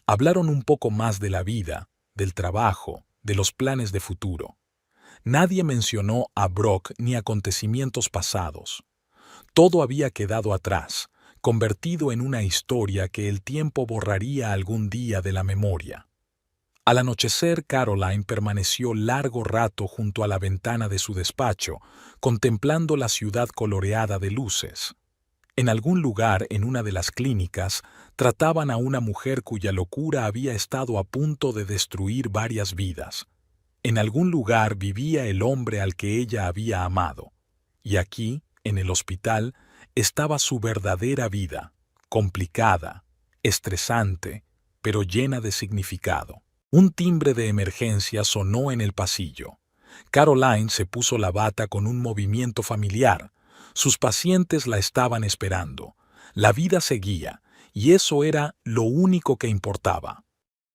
Hablaron un poco más de la vida, del trabajo, de los planes de futuro. Nadie mencionó a Brock ni acontecimientos pasados. Todo había quedado atrás, convertido en una historia que el tiempo borraría algún día de la memoria. Al anochecer, Caroline permaneció largo rato junto a la ventana de su despacho, contemplando la ciudad coloreada de luces. En algún lugar en una de las clínicas, trataban a una mujer cuya locura había estado a punto de destruir varias vidas. En algún lugar vivía el hombre al que ella había amado. Y aquí, en el hospital, estaba su verdadera vida, complicada, estresante, pero llena de significado. Un timbre de emergencia sonó en el pasillo. Caroline se puso la bata con un movimiento familiar. Sus pacientes la estaban esperando. La vida seguía, y eso era lo único que importaba.